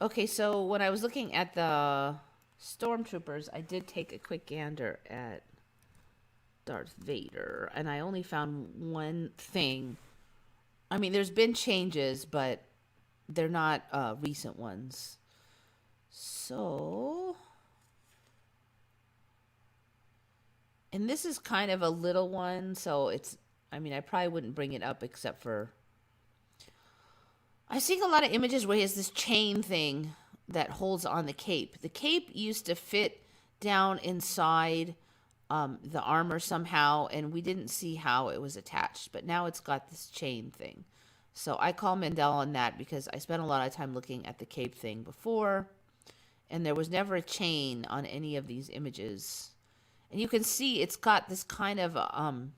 Okay, so when I was looking at the stormtroopers, I did take a quick gander at Darth Vader, and I only found one thing. I mean, there's been changes, but they're not recent ones. So, and this is kind of a little one, so it's, I mean, I probably wouldn't bring it up except for, I've seen a lot of images where he has this chain thing that holds on the cape. The cape used to fit down inside the armor somehow, and we didn't see how it was attached, but now it's got this chain thing. So I call Mandela on that because I spent a lot of time looking at the cape thing before, and there was never a chain on any of these images. And you can see it's got this kind of a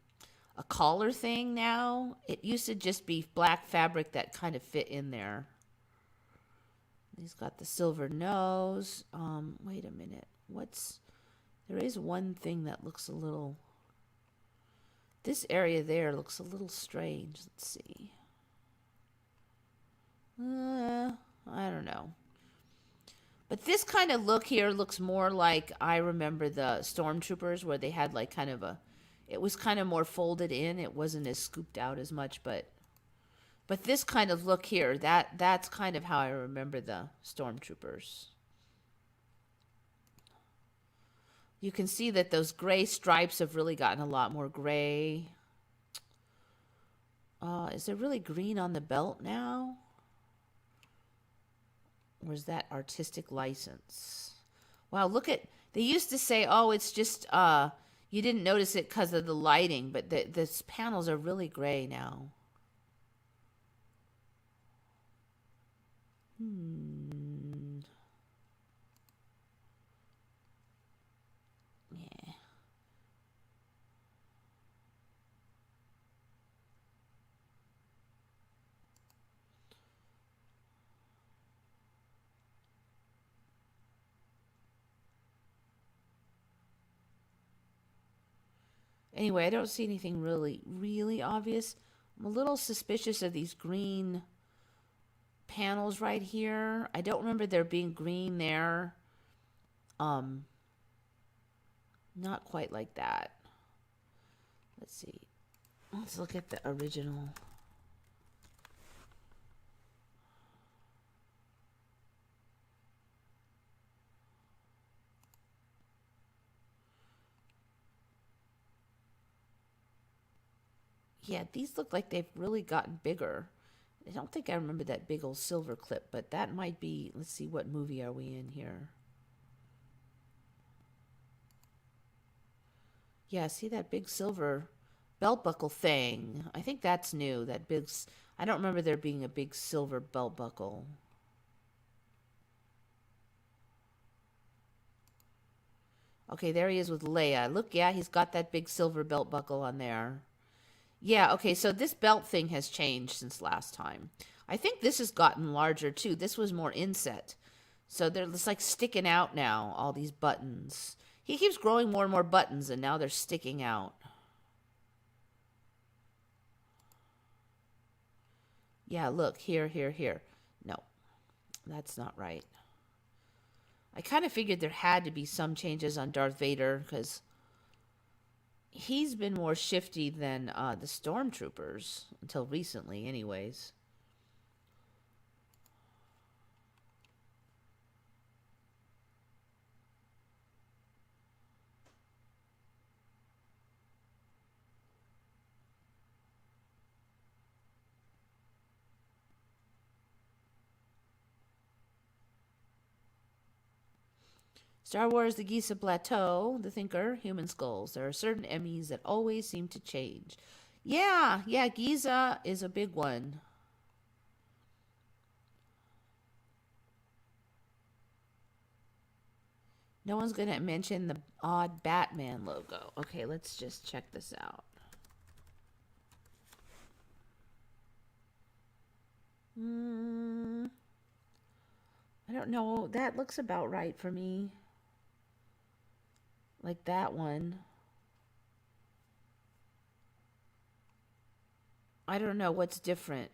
collar thing now. It used to just be black fabric that kind of fit in there. He's got the silver nose. Wait a minute. There is one thing that looks a little, this area there looks a little strange. Let's see. I don't know. But this kind of look here looks more like I remember the stormtroopers where they had like kind of it was kind of more folded in. It wasn't as scooped out as much, but this kind of look here, that's kind of how I remember the stormtroopers. You can see that those gray stripes have really gotten a lot more gray. Is there really green on the belt now? Or is that artistic license? Wow, look at, they used to say, oh, it's just, you didn't notice it because of the lighting, but the panels are really gray now. Yeah. Anyway, I don't see anything really, really obvious. I'm a little suspicious of these green panels right here. I don't remember there being green there. Not quite like that. Let's see. Let's look at the original. Yeah, these look like they've really gotten bigger. I don't think I remember that big old silver clip, but that might be... Let's see, what movie are we in here? Yeah, see that big silver belt buckle thing? I think that's new. That big... I don't remember there being a big silver belt buckle. Okay, there he is with Leia. Look, yeah, he's got that big silver belt buckle on there. Yeah, okay, so this belt thing has changed since last time. I think this has gotten larger, too. This was more inset. So they're just, like, sticking out now, all these buttons. He keeps growing more and more buttons, and now they're sticking out. Yeah, look, here, here, here. No, that's not right. I kind of figured there had to be some changes on Darth Vader, because he's been more shifty than the stormtroopers, until recently, anyways. Star Wars, the Giza Plateau, the Thinker, Human Skulls. There are certain Emmys that always seem to change. Yeah, Giza is a big one. No one's going to mention the odd Batman logo. Okay, let's just check this out. I don't know. That looks about right for me. Like that one. I don't know what's different.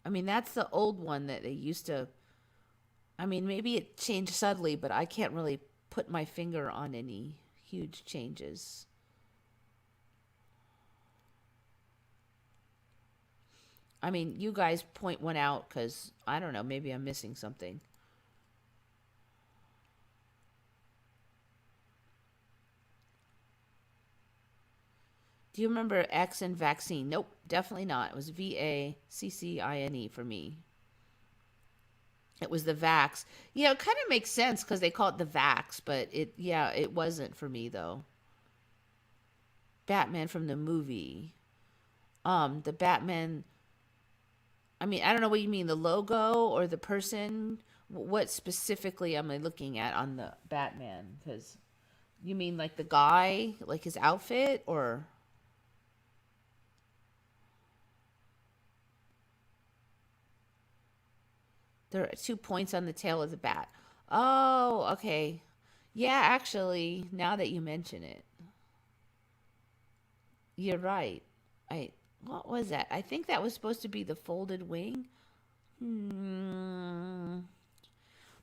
I mean, that's the old one that they used to... I mean, maybe it changed subtly, but I can't really put my finger on any huge changes. I mean, you guys point one out, because, I don't know, maybe I'm missing something. Do you remember X and vaccine? Nope, definitely not. It was VACCINE for me. It was the Vax. Yeah, it kind of makes sense because they call it the Vax, but it wasn't for me though. Batman from the movie. The Batman. I mean, I don't know what you mean, the logo or the person. What specifically am I looking at on the Batman? Because you mean like the guy, like his outfit, or? There are 2 points on the tail of the bat. Oh, okay. Yeah, actually, now that you mention it, you're right. What was that? I think that was supposed to be the folded wing.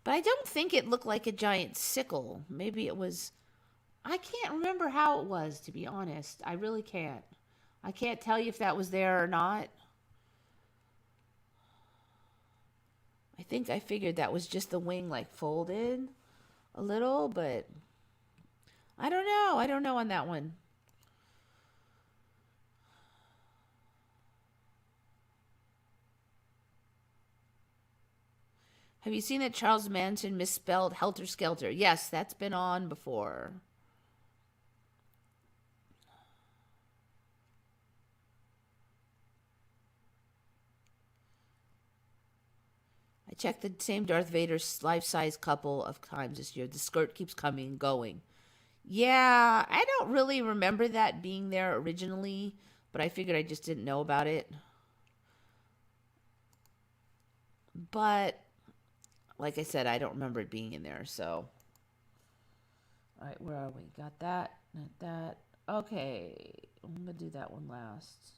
But I don't think it looked like a giant sickle. Maybe it was... I can't remember how it was, to be honest. I really can't. I can't tell you if that was there or not. I think I figured that was just the wing, like, folded a little, but I don't know. I don't know on that one. Have you seen that Charles Manson misspelled Helter Skelter? Yes, that's been on before. I checked the same Darth Vader life-size couple of times this year. The skirt keeps coming and going. Yeah, I don't really remember that being there originally, but I figured I just didn't know about it. But, like I said, I don't remember it being in there, so. All right, where are we? Got that, not that. Okay, I'm going to do that one last.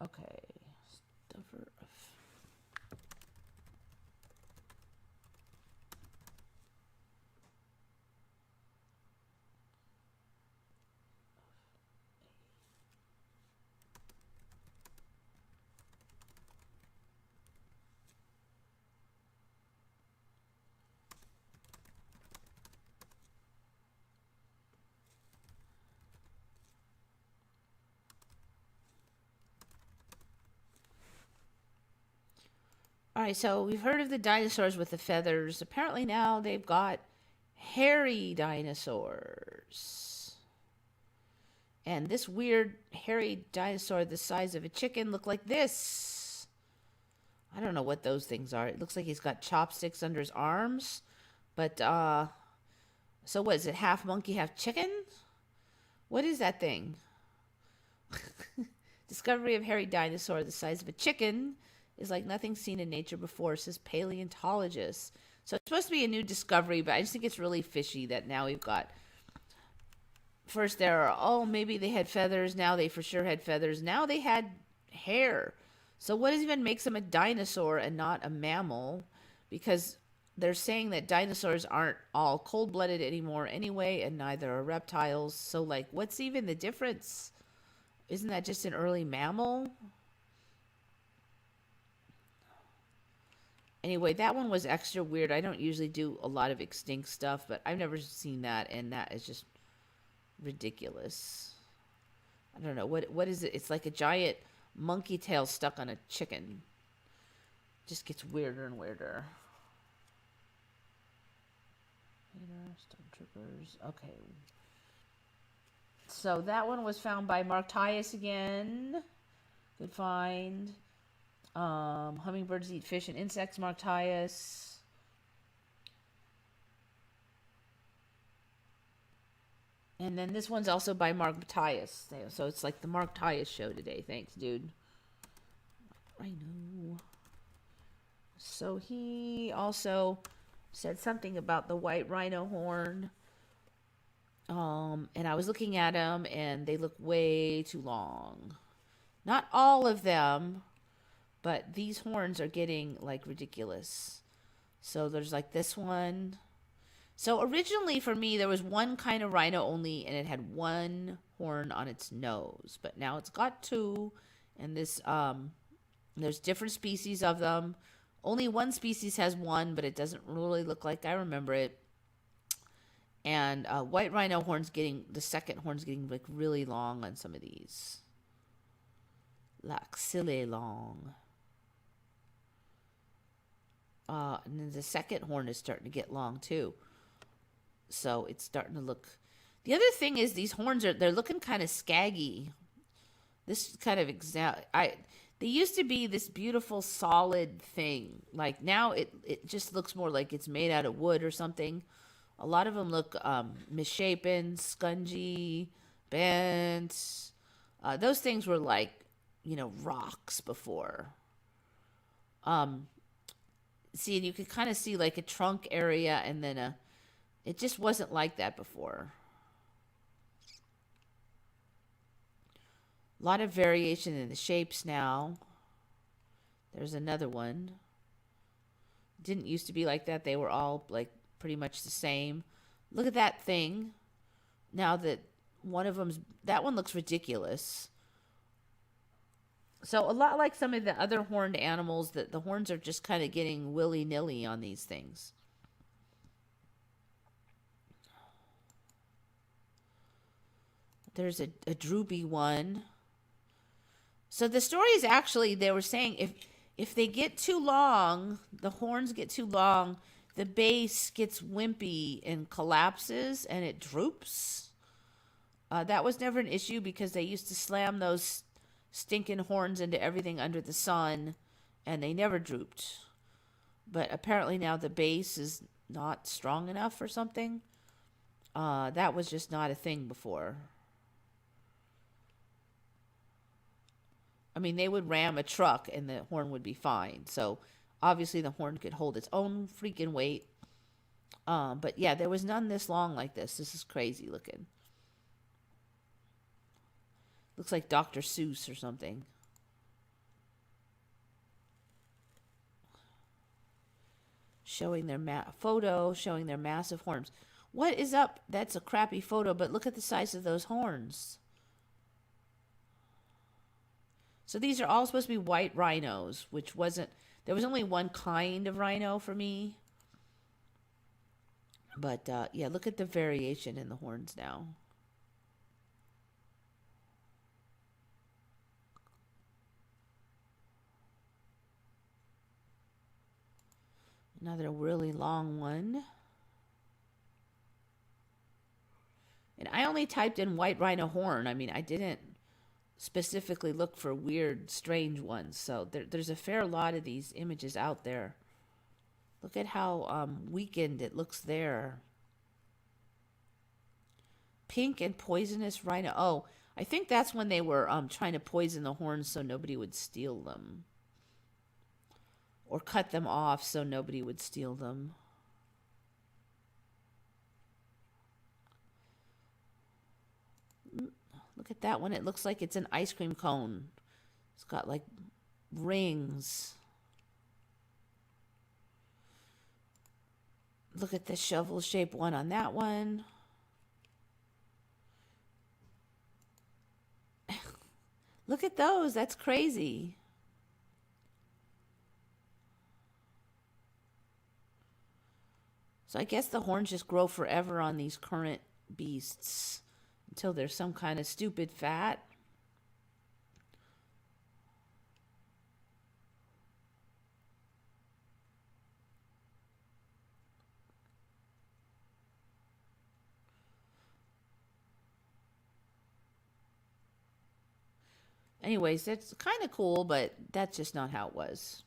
Okay, stuffer. All right, so we've heard of the dinosaurs with the feathers. Apparently now they've got hairy dinosaurs. And this weird hairy dinosaur the size of a chicken looked like this. I don't know what those things are. It looks like he's got chopsticks under his arms. But, so what is it? Half monkey, half chicken? What is that thing? Discovery of hairy dinosaur the size of a chicken is like nothing seen in nature before, says paleontologists. So it's supposed to be a new discovery, but I just think it's really fishy that now we've got... First there are, oh, maybe they had feathers. Now they for sure had feathers. Now they had hair. So what even makes them a dinosaur and not a mammal? Because they're saying that dinosaurs aren't all cold-blooded anymore anyway, and neither are reptiles. So, like, what's even the difference? Isn't that just an early mammal? Anyway, that one was extra weird. I don't usually do a lot of extinct stuff, but I've never seen that, and that is just ridiculous. I don't know. What is it? It's like a giant monkey tail stuck on a chicken. Just gets weirder and weirder. Stormtroopers. Okay. So that one was found by Mark Tyus again. Good find. Hummingbirds eat fish and insects, Mark Tyus. And then this one's also by Mark Tyus. So it's like the Mark Tyus show today. Thanks, dude. Rhino. So he also said something about the white rhino horn. And I was looking at them, and they look way too long. Not all of them, but these horns are getting, like, ridiculous. So there's, like, this one. So originally, for me, there was one kind of rhino only, and it had one horn on its nose. But now it's got two, and this, there's different species of them. Only one species has one, but it doesn't really look like I remember it. And white rhino horn's getting, the second horn's getting like really long on some of these. Like silly long. And then the second horn is starting to get long too. So it's starting to look... The other thing is these horns they're looking kind of scaggy. This kind of they used to be this beautiful solid thing. Like now it just looks more like it's made out of wood or something. A lot of them look misshapen, scungy, bent. Those things were like, rocks before. See, and you could kind of see like a trunk area, and then it just wasn't like that before. A lot of variation in the shapes now. There's another one. Didn't used to be like that. They were all like pretty much the same. Look at that thing. Now that one of them's... That one looks ridiculous. So a lot like some of the other horned animals, that the horns are just kind of getting willy-nilly on these things. There's a droopy one. So the story is actually, they were saying if they get too long, the horns get too long, the base gets wimpy and collapses and it droops. That was never an issue because they used to slam those stinking horns into everything under the sun and they never drooped. But apparently now the base is not strong enough or something. That was just not a thing before. I mean, they would ram a truck and the horn would be fine. So obviously the horn could hold its own freaking weight. But yeah, there was none this long like this. This is crazy looking. Looks like Dr. Seuss or something. Showing their photo, showing their massive horns. What is up? That's a crappy photo, but look at the size of those horns. So these are all supposed to be white rhinos, which wasn't... There was only one kind of rhino for me. But, yeah, look at the variation in the horns now. Another really long one. And I only typed in white rhino horn. I mean, I didn't specifically look for weird, strange ones. So there's a fair lot of these images out there. Look at how weakened it looks there. Pink and poisonous rhino. Oh, I think that's when they were trying to poison the horns so nobody would steal them. Or cut them off so nobody would steal them. Look at that one. It looks like it's an ice cream cone. It's got like rings. Look at the shovel-shaped one on that one. Look at those. That's crazy. So I guess the horns just grow forever on these current beasts until there's some kind of stupid fat. Anyways, that's kind of cool, but that's just not how it was.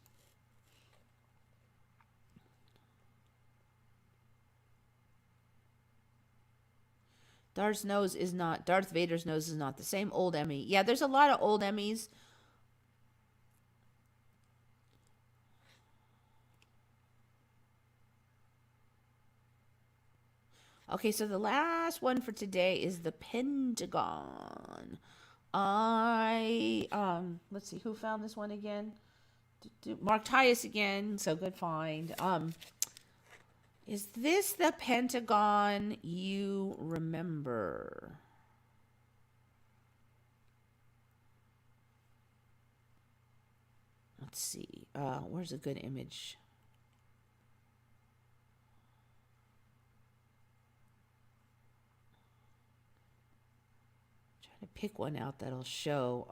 Darth Vader's nose is not the same. Old Emmy. Yeah, there's a lot of old Emmys. Okay, so the last one for today is the Pentagon. Let's see, who found this one again? Mark Tyus again, so good find. Is this the Pentagon you remember? Let's see, where's a good image? To pick one out that'll show.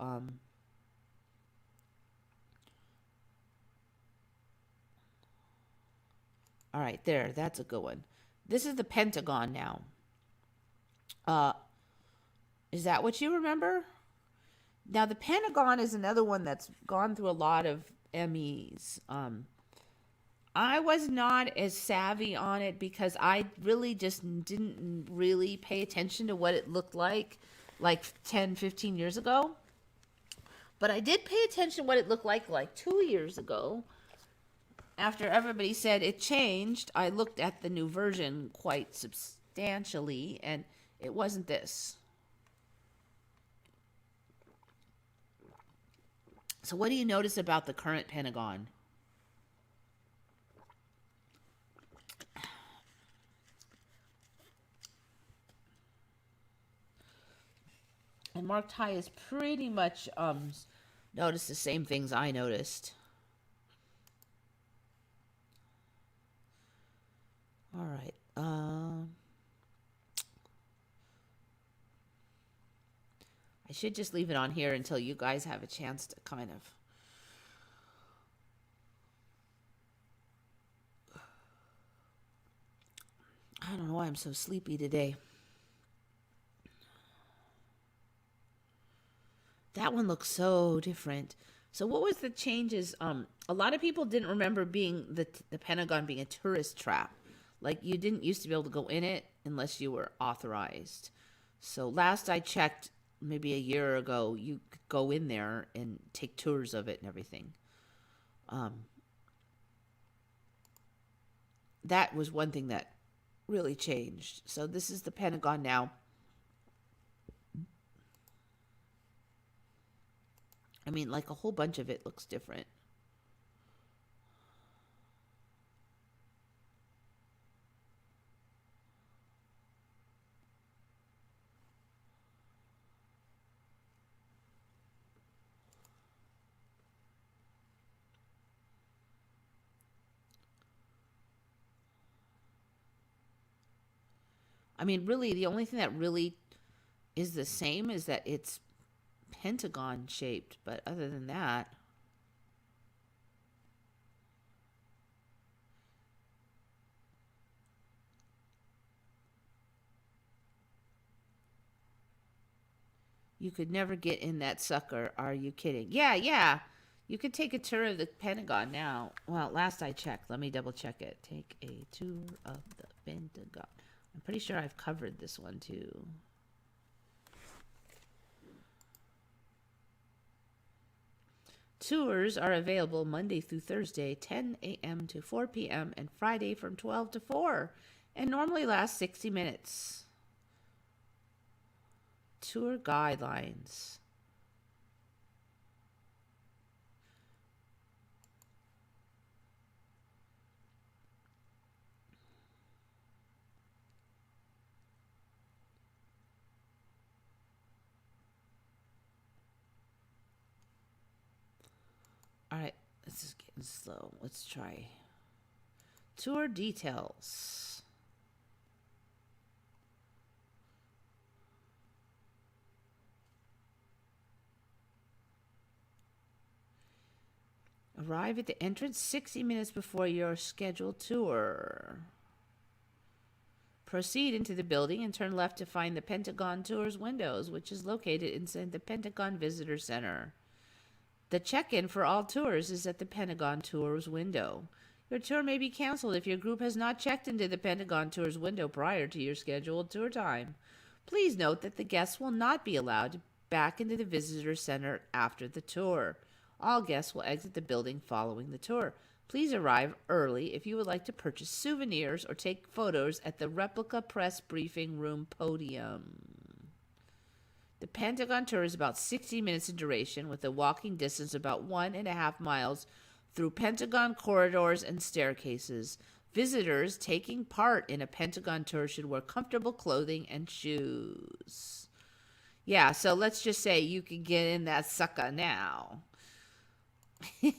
All right, there, that's a good one. This is the Pentagon now. Is that what you remember? Now, the Pentagon is another one that's gone through a lot of Emmys. I was not as savvy on it because I really just didn't really pay attention to what it looked like 10, 15 years ago. But I did pay attention to what it looked like 2 years ago. After everybody said it changed, I looked at the new version quite substantially, and it wasn't this. So what do you notice about the current Pentagon? And Mark Tyus pretty much noticed the same things I noticed. All right. I should just leave it on here until you guys have a chance to kind of... I don't know why I'm so sleepy today. That one looks so different. So what was the changes? A lot of people didn't remember being the Pentagon being a tourist trap. Like, you didn't used to be able to go in it unless you were authorized. So last I checked, maybe a year ago, you could go in there and take tours of it and everything. That was one thing that really changed. So this is the Pentagon now. I mean, like, a whole bunch of it looks different. I mean, really, the only thing that really is the same is that it's Pentagon shaped, but other than that, You could never get in that sucker. Are you kidding? Yeah, yeah. You could take a tour of the Pentagon now. Well, last I checked. Let me double check it. Take a tour of the Pentagon. I'm pretty sure I've covered this one too. Tours are available Monday through Thursday, 10 a.m. to 4 p.m. and Friday from 12 to 4, and normally last 60 minutes. Tour guidelines. All right, this is getting slow. Let's try. Tour details. Arrive at the entrance 60 minutes before your scheduled tour. Proceed into the building and turn left to find the Pentagon Tours windows, which is located inside the Pentagon Visitor Center. The check-in for all tours is at the Pentagon Tours window. Your tour may be canceled if your group has not checked into the Pentagon Tours window prior to your scheduled tour time. Please note that the guests will not be allowed back into the visitor center after the tour. All guests will exit the building following the tour. Please arrive early if you would like to purchase souvenirs or take photos at the replica press briefing room podium. The Pentagon tour is about 60 minutes in duration with a walking distance about 1.5 miles through Pentagon corridors and staircases. Visitors taking part in a Pentagon tour should wear comfortable clothing and shoes. Yeah, so let's just say you can get in that sucker now. A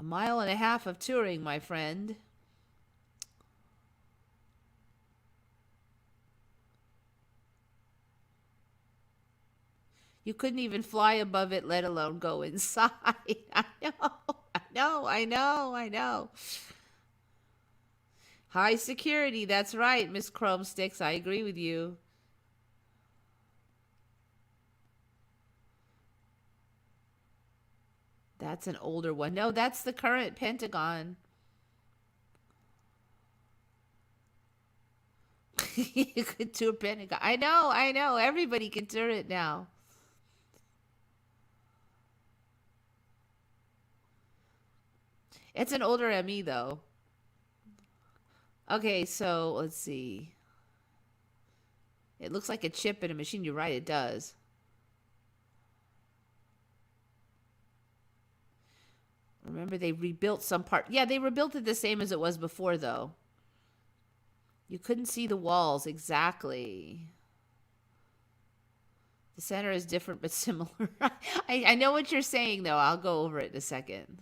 mile and a half of touring, my friend. You couldn't even fly above it, let alone go inside. I know. High security, that's right, Miss Chrome Sticks. I agree with you. That's an older one. No, that's the current Pentagon. You could tour Pentagon. I know. Everybody can tour it now. It's an older ME, though. Okay, so let's see. It looks like a chip in a machine. You're right, it does. Remember, they rebuilt some part. Yeah, they rebuilt it the same as it was before, though. You couldn't see the walls exactly. The center is different but similar. I know what you're saying, though. I'll go over it in a second.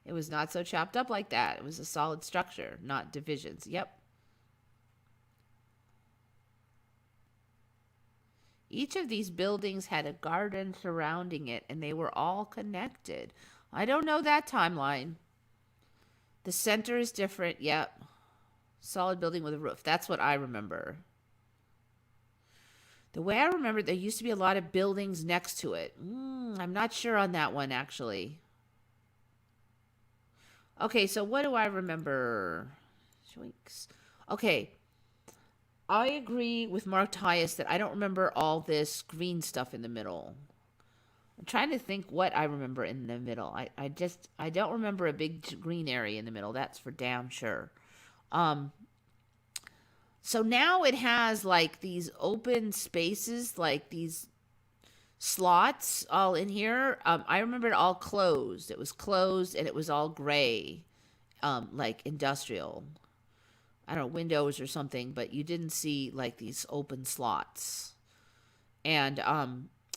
It was not so chopped up like that. It was a solid structure, not divisions. Yep. Each of these buildings had a garden surrounding it, and they were all connected. I don't know that timeline. The center is different. Yep. Solid building with a roof. That's what I remember. The way I remember, there used to be a lot of buildings next to it. I'm not sure on that one, actually. Okay, so what do I remember? Shoinks. Okay. I agree with Mark Tyus that I don't remember all this green stuff in the middle. I'm trying to think what I remember in the middle. I don't remember a big green area in the middle. That's for damn sure. So now it has like these open spaces, like these slots all in here. I remember it all closed. It was closed and it was all gray, like industrial. I don't know, windows or something, but you didn't see like these open slots. And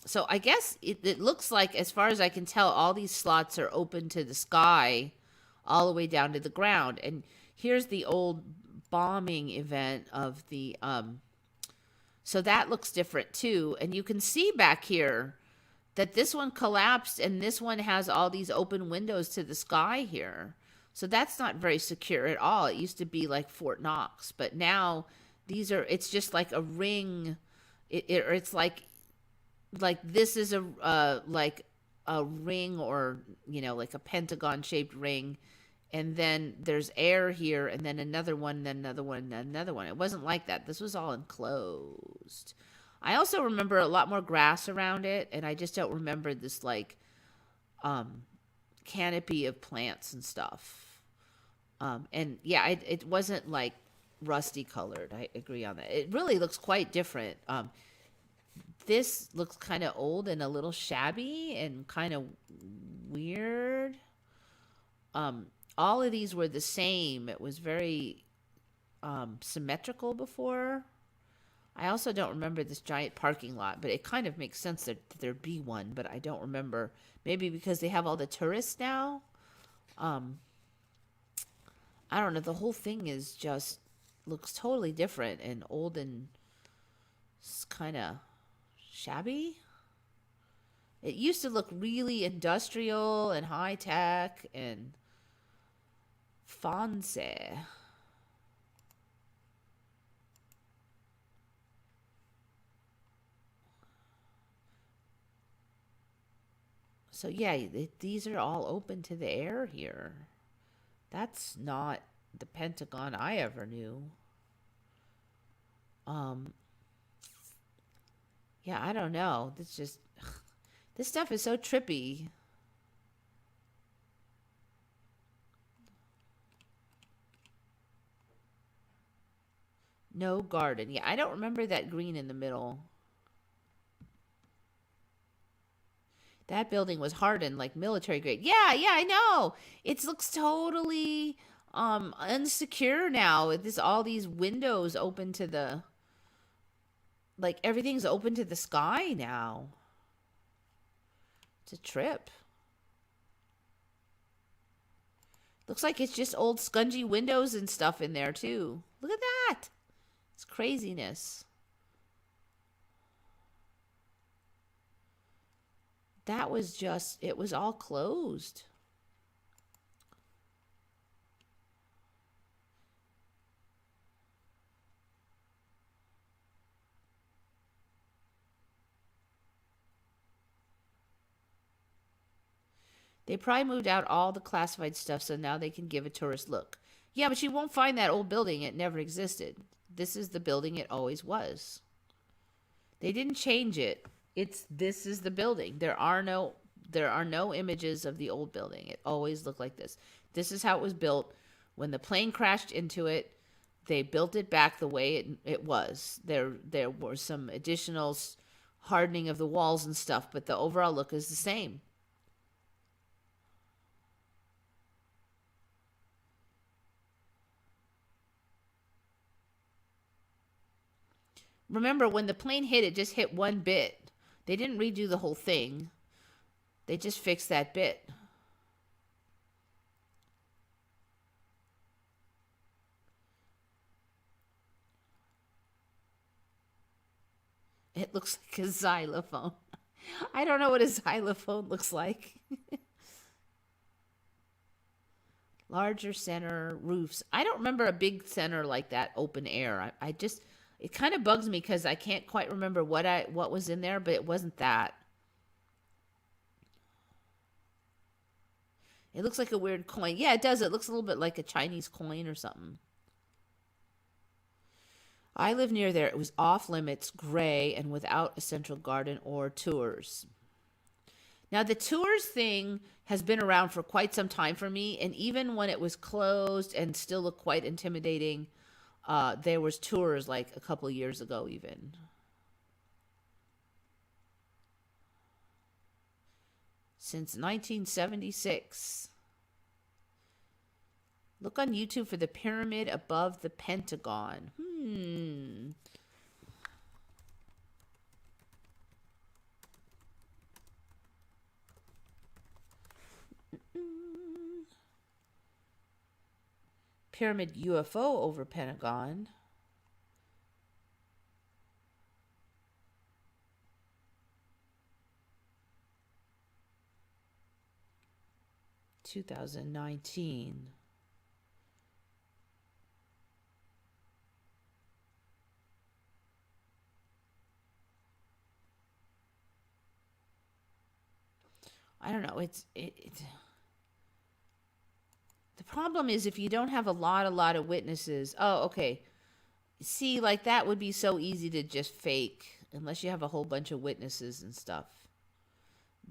so I guess it looks like, as far as I can tell, all these slots are open to the sky all the way down to the ground. And here's the old bombing event of the so that looks different too. And you can see back here that this one collapsed and this one has all these open windows to the sky here. So that's not very secure at all. It used to be like Fort Knox, but now it's just like a ring. Or it's like this is like a ring, or like a pentagon shaped ring, and then there's air here, and then another one, then another one, then another one. It wasn't like that. This was all enclosed. I also remember a lot more grass around it, and I just don't remember this like canopy of plants and stuff. And yeah, it wasn't like rusty colored. I agree on that. It really looks quite different. This looks kind of old and a little shabby and kind of weird. All of these were the same. It was very symmetrical before. I also don't remember this giant parking lot, but it kind of makes sense that there'd be one, but I don't remember. Maybe because they have all the tourists now. I don't know. The whole thing looks totally different and old and kind of shabby. It used to look really industrial and high tech and fancy. So yeah, these are all open to the air here. That's not the Pentagon I ever knew. Yeah, I don't know. This stuff is so trippy. No garden. Yeah, I don't remember that green in the middle. That building was hardened like military grade. Yeah, I know. It looks totally unsecure now. There's all these windows open to the, like, everything's open to the sky now. It's a trip. Looks like it's just old scungy windows and stuff in there too. Look at that. It's craziness. That was it was all closed. They probably moved out all the classified stuff so now they can give a tourist look. Yeah, but you won't find that old building. It never existed. This is the building it always was. They didn't change it. This is the building. There are no images of the old building. It always looked like this. This is how it was built. When the plane crashed into it, they built it back the way it was. There were some additional hardening of the walls and stuff, but the overall look is the same. Remember, when the plane hit, it just hit one bit. They didn't redo the whole thing. They just fixed that bit. It looks like a xylophone. I don't know what a xylophone looks like. Larger center, roofs. I don't remember a big center like that, open air. It kind of bugs me because I can't quite remember what was in there, but it wasn't that. It looks like a weird coin. Yeah, it does. It looks a little bit like a Chinese coin or something. I live near there. It was off limits, gray, and without a central garden or tours. Now, the tours thing has been around for quite some time for me, and even when it was closed and still looked quite intimidating, there was tours like a couple of years ago even. Since 1976. Look on YouTube for the pyramid above the Pentagon. Pyramid UFO over Pentagon. 2019. I don't know. The problem is if you don't have a lot of witnesses. Oh, okay. See, like that would be so easy to just fake unless you have a whole bunch of witnesses and stuff.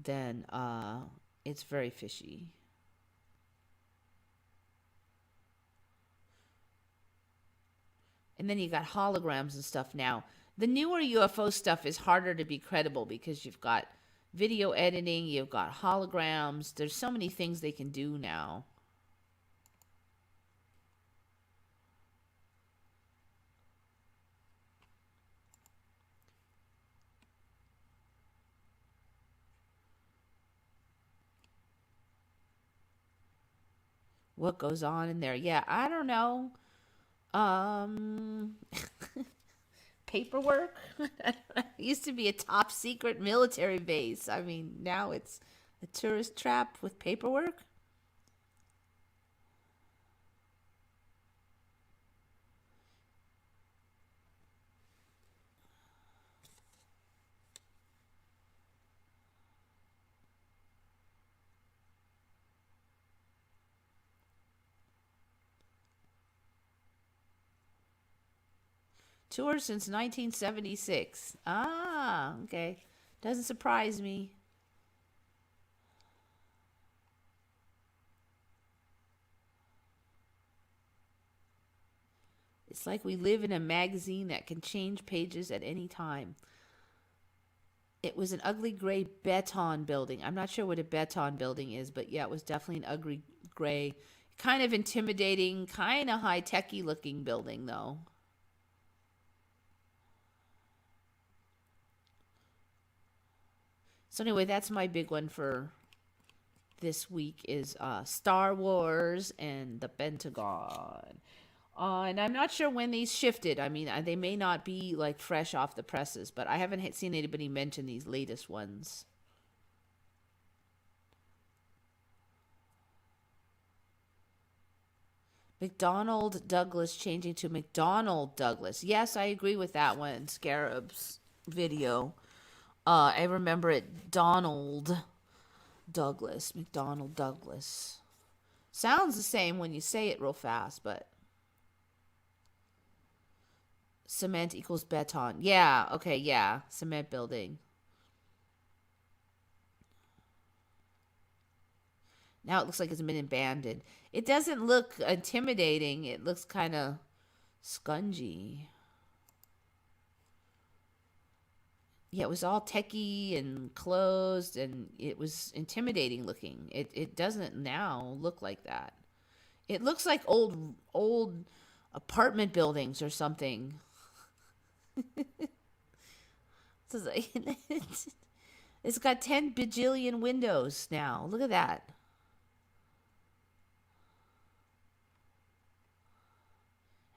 Then it's very fishy. And then you got holograms and stuff now. The newer UFO stuff is harder to be credible because you've got video editing, you've got holograms. There's so many things they can do now. What goes on in there? Yeah, I don't know. Um, Paperwork. It used to be a top secret military base. I mean, now it's a tourist trap with paperwork. Tour since 1976. Ah, okay. Doesn't surprise me. It's like we live in a magazine that can change pages at any time. It was an ugly gray beton building. I'm not sure what a beton building is, but yeah, it was definitely an ugly gray, kind of intimidating, kind of high-techy looking building, though. So anyway, that's my big one for this week is Star Wars and the Pentagon. And I'm not sure when these shifted. I mean, they may not be like fresh off the presses, but I haven't seen anybody mention these latest ones. McDonald Douglas changing to McDonald Douglas. Yes, I agree with that one. Scarab's video. I remember it. Donald Douglas. McDonald Douglas. Sounds the same when you say it real fast, but cement equals beton. Yeah, okay, yeah. Cement building. Now it looks like it's been abandoned. It doesn't look intimidating. It looks kind of scungy. Yeah, it was all techy and closed, and it was intimidating looking. It doesn't now look like that. It looks like old apartment buildings or something. It's got 10 bajillion windows now. Look at that.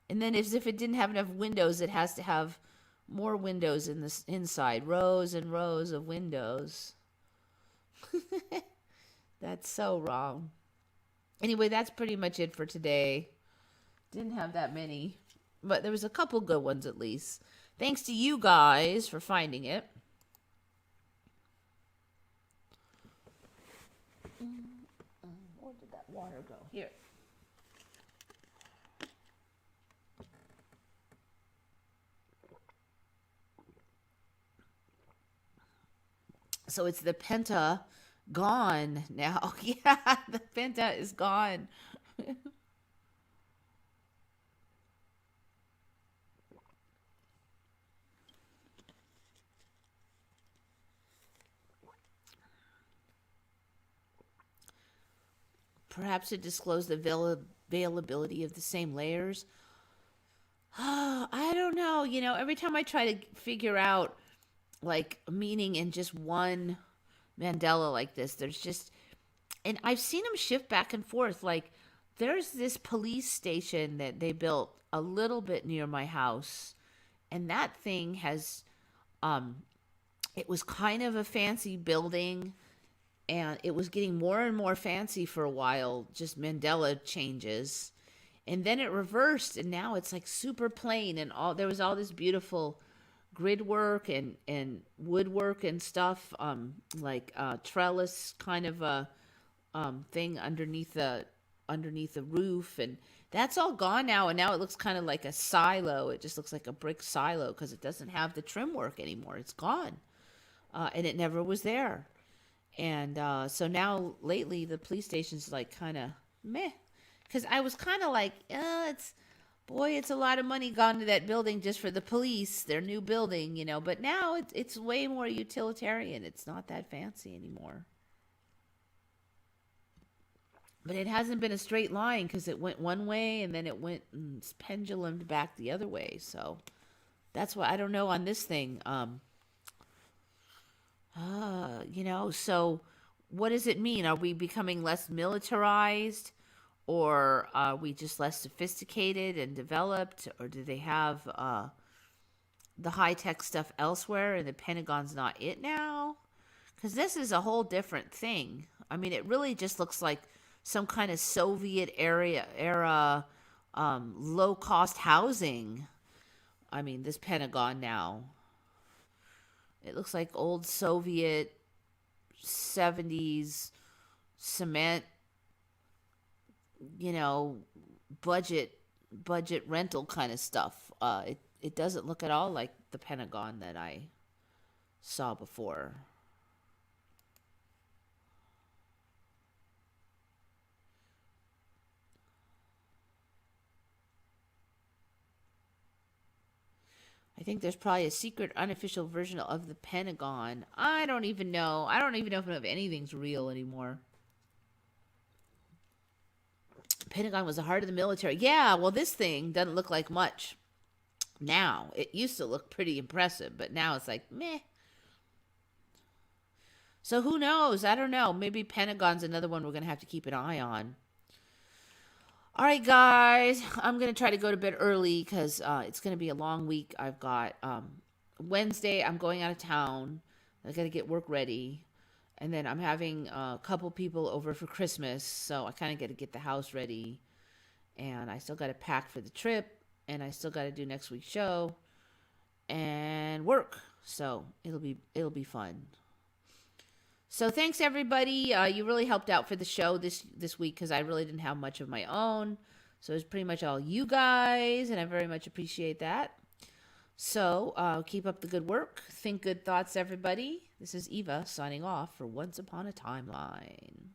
And then as if it didn't have enough windows, it has to have more windows in this inside. Rows and rows of windows. That's so wrong. Anyway, that's pretty much it for today. Didn't have that many, but there was a couple good ones at least. Thanks to you guys for finding it. Where did that water go? Here. So it's the Pentagon now. Yeah, the Penta is gone. Perhaps to disclose the availability of the same layers. I don't know. You know, every time I try to figure out like meaning in just one Mandela like this, there's just, and I've seen them shift back and forth. Like there's this police station that they built a little bit near my house, and that thing has, it was kind of a fancy building. and it was getting more and more fancy for a while, just Mandela changes. And then it reversed, and now it's like super plain, and all there was all this beautiful grid work and woodwork and stuff, like trellis kind of a thing underneath the roof, and that's all gone now. And now it looks kind of like a silo. It just looks like a brick silo because it doesn't have the trim work anymore. It's gone, and it never was there. And so now lately the police station's like kind of meh, because I was kind of like, it's a lot of money gone to that building just for the police, their new building, But now it's way more utilitarian. It's not that fancy anymore. But it hasn't been a straight line because it went one way and then it went pendulumed back the other way. So that's why I don't know on this thing. So what does it mean? Are we becoming less militarized? Or are we just less sophisticated and developed? Or do they have the high-tech stuff elsewhere and the Pentagon's not it now? Because this is a whole different thing. I mean, it really just looks like some kind of Soviet era low-cost housing. I mean, this Pentagon now. It looks like old Soviet 70s cement, budget rental kind of stuff. It doesn't look at all like the Pentagon that I saw before. I think there's probably a secret unofficial version of the Pentagon. I don't even know. I don't even know if anything's real anymore. Pentagon was the heart of the military. Yeah, well, this thing doesn't look like much now. It used to look pretty impressive, but now it's like, meh. So who knows? I don't know. Maybe Pentagon's another one we're going to have to keep an eye on. All right, guys. I'm going to try to go to bed early because it's going to be a long week. I've got Wednesday, I'm going out of town. I got to get work ready. And then I'm having a couple people over for Christmas, so I kind of got to get the house ready. And I still got to pack for the trip, and I still got to do next week's show and work. So it'll be fun. So thanks, everybody. You really helped out for the show this week because I really didn't have much of my own. So it's pretty much all you guys, and I very much appreciate that. So keep up the good work. Think good thoughts, everybody. This is Eva signing off for Once Upon a Timeline.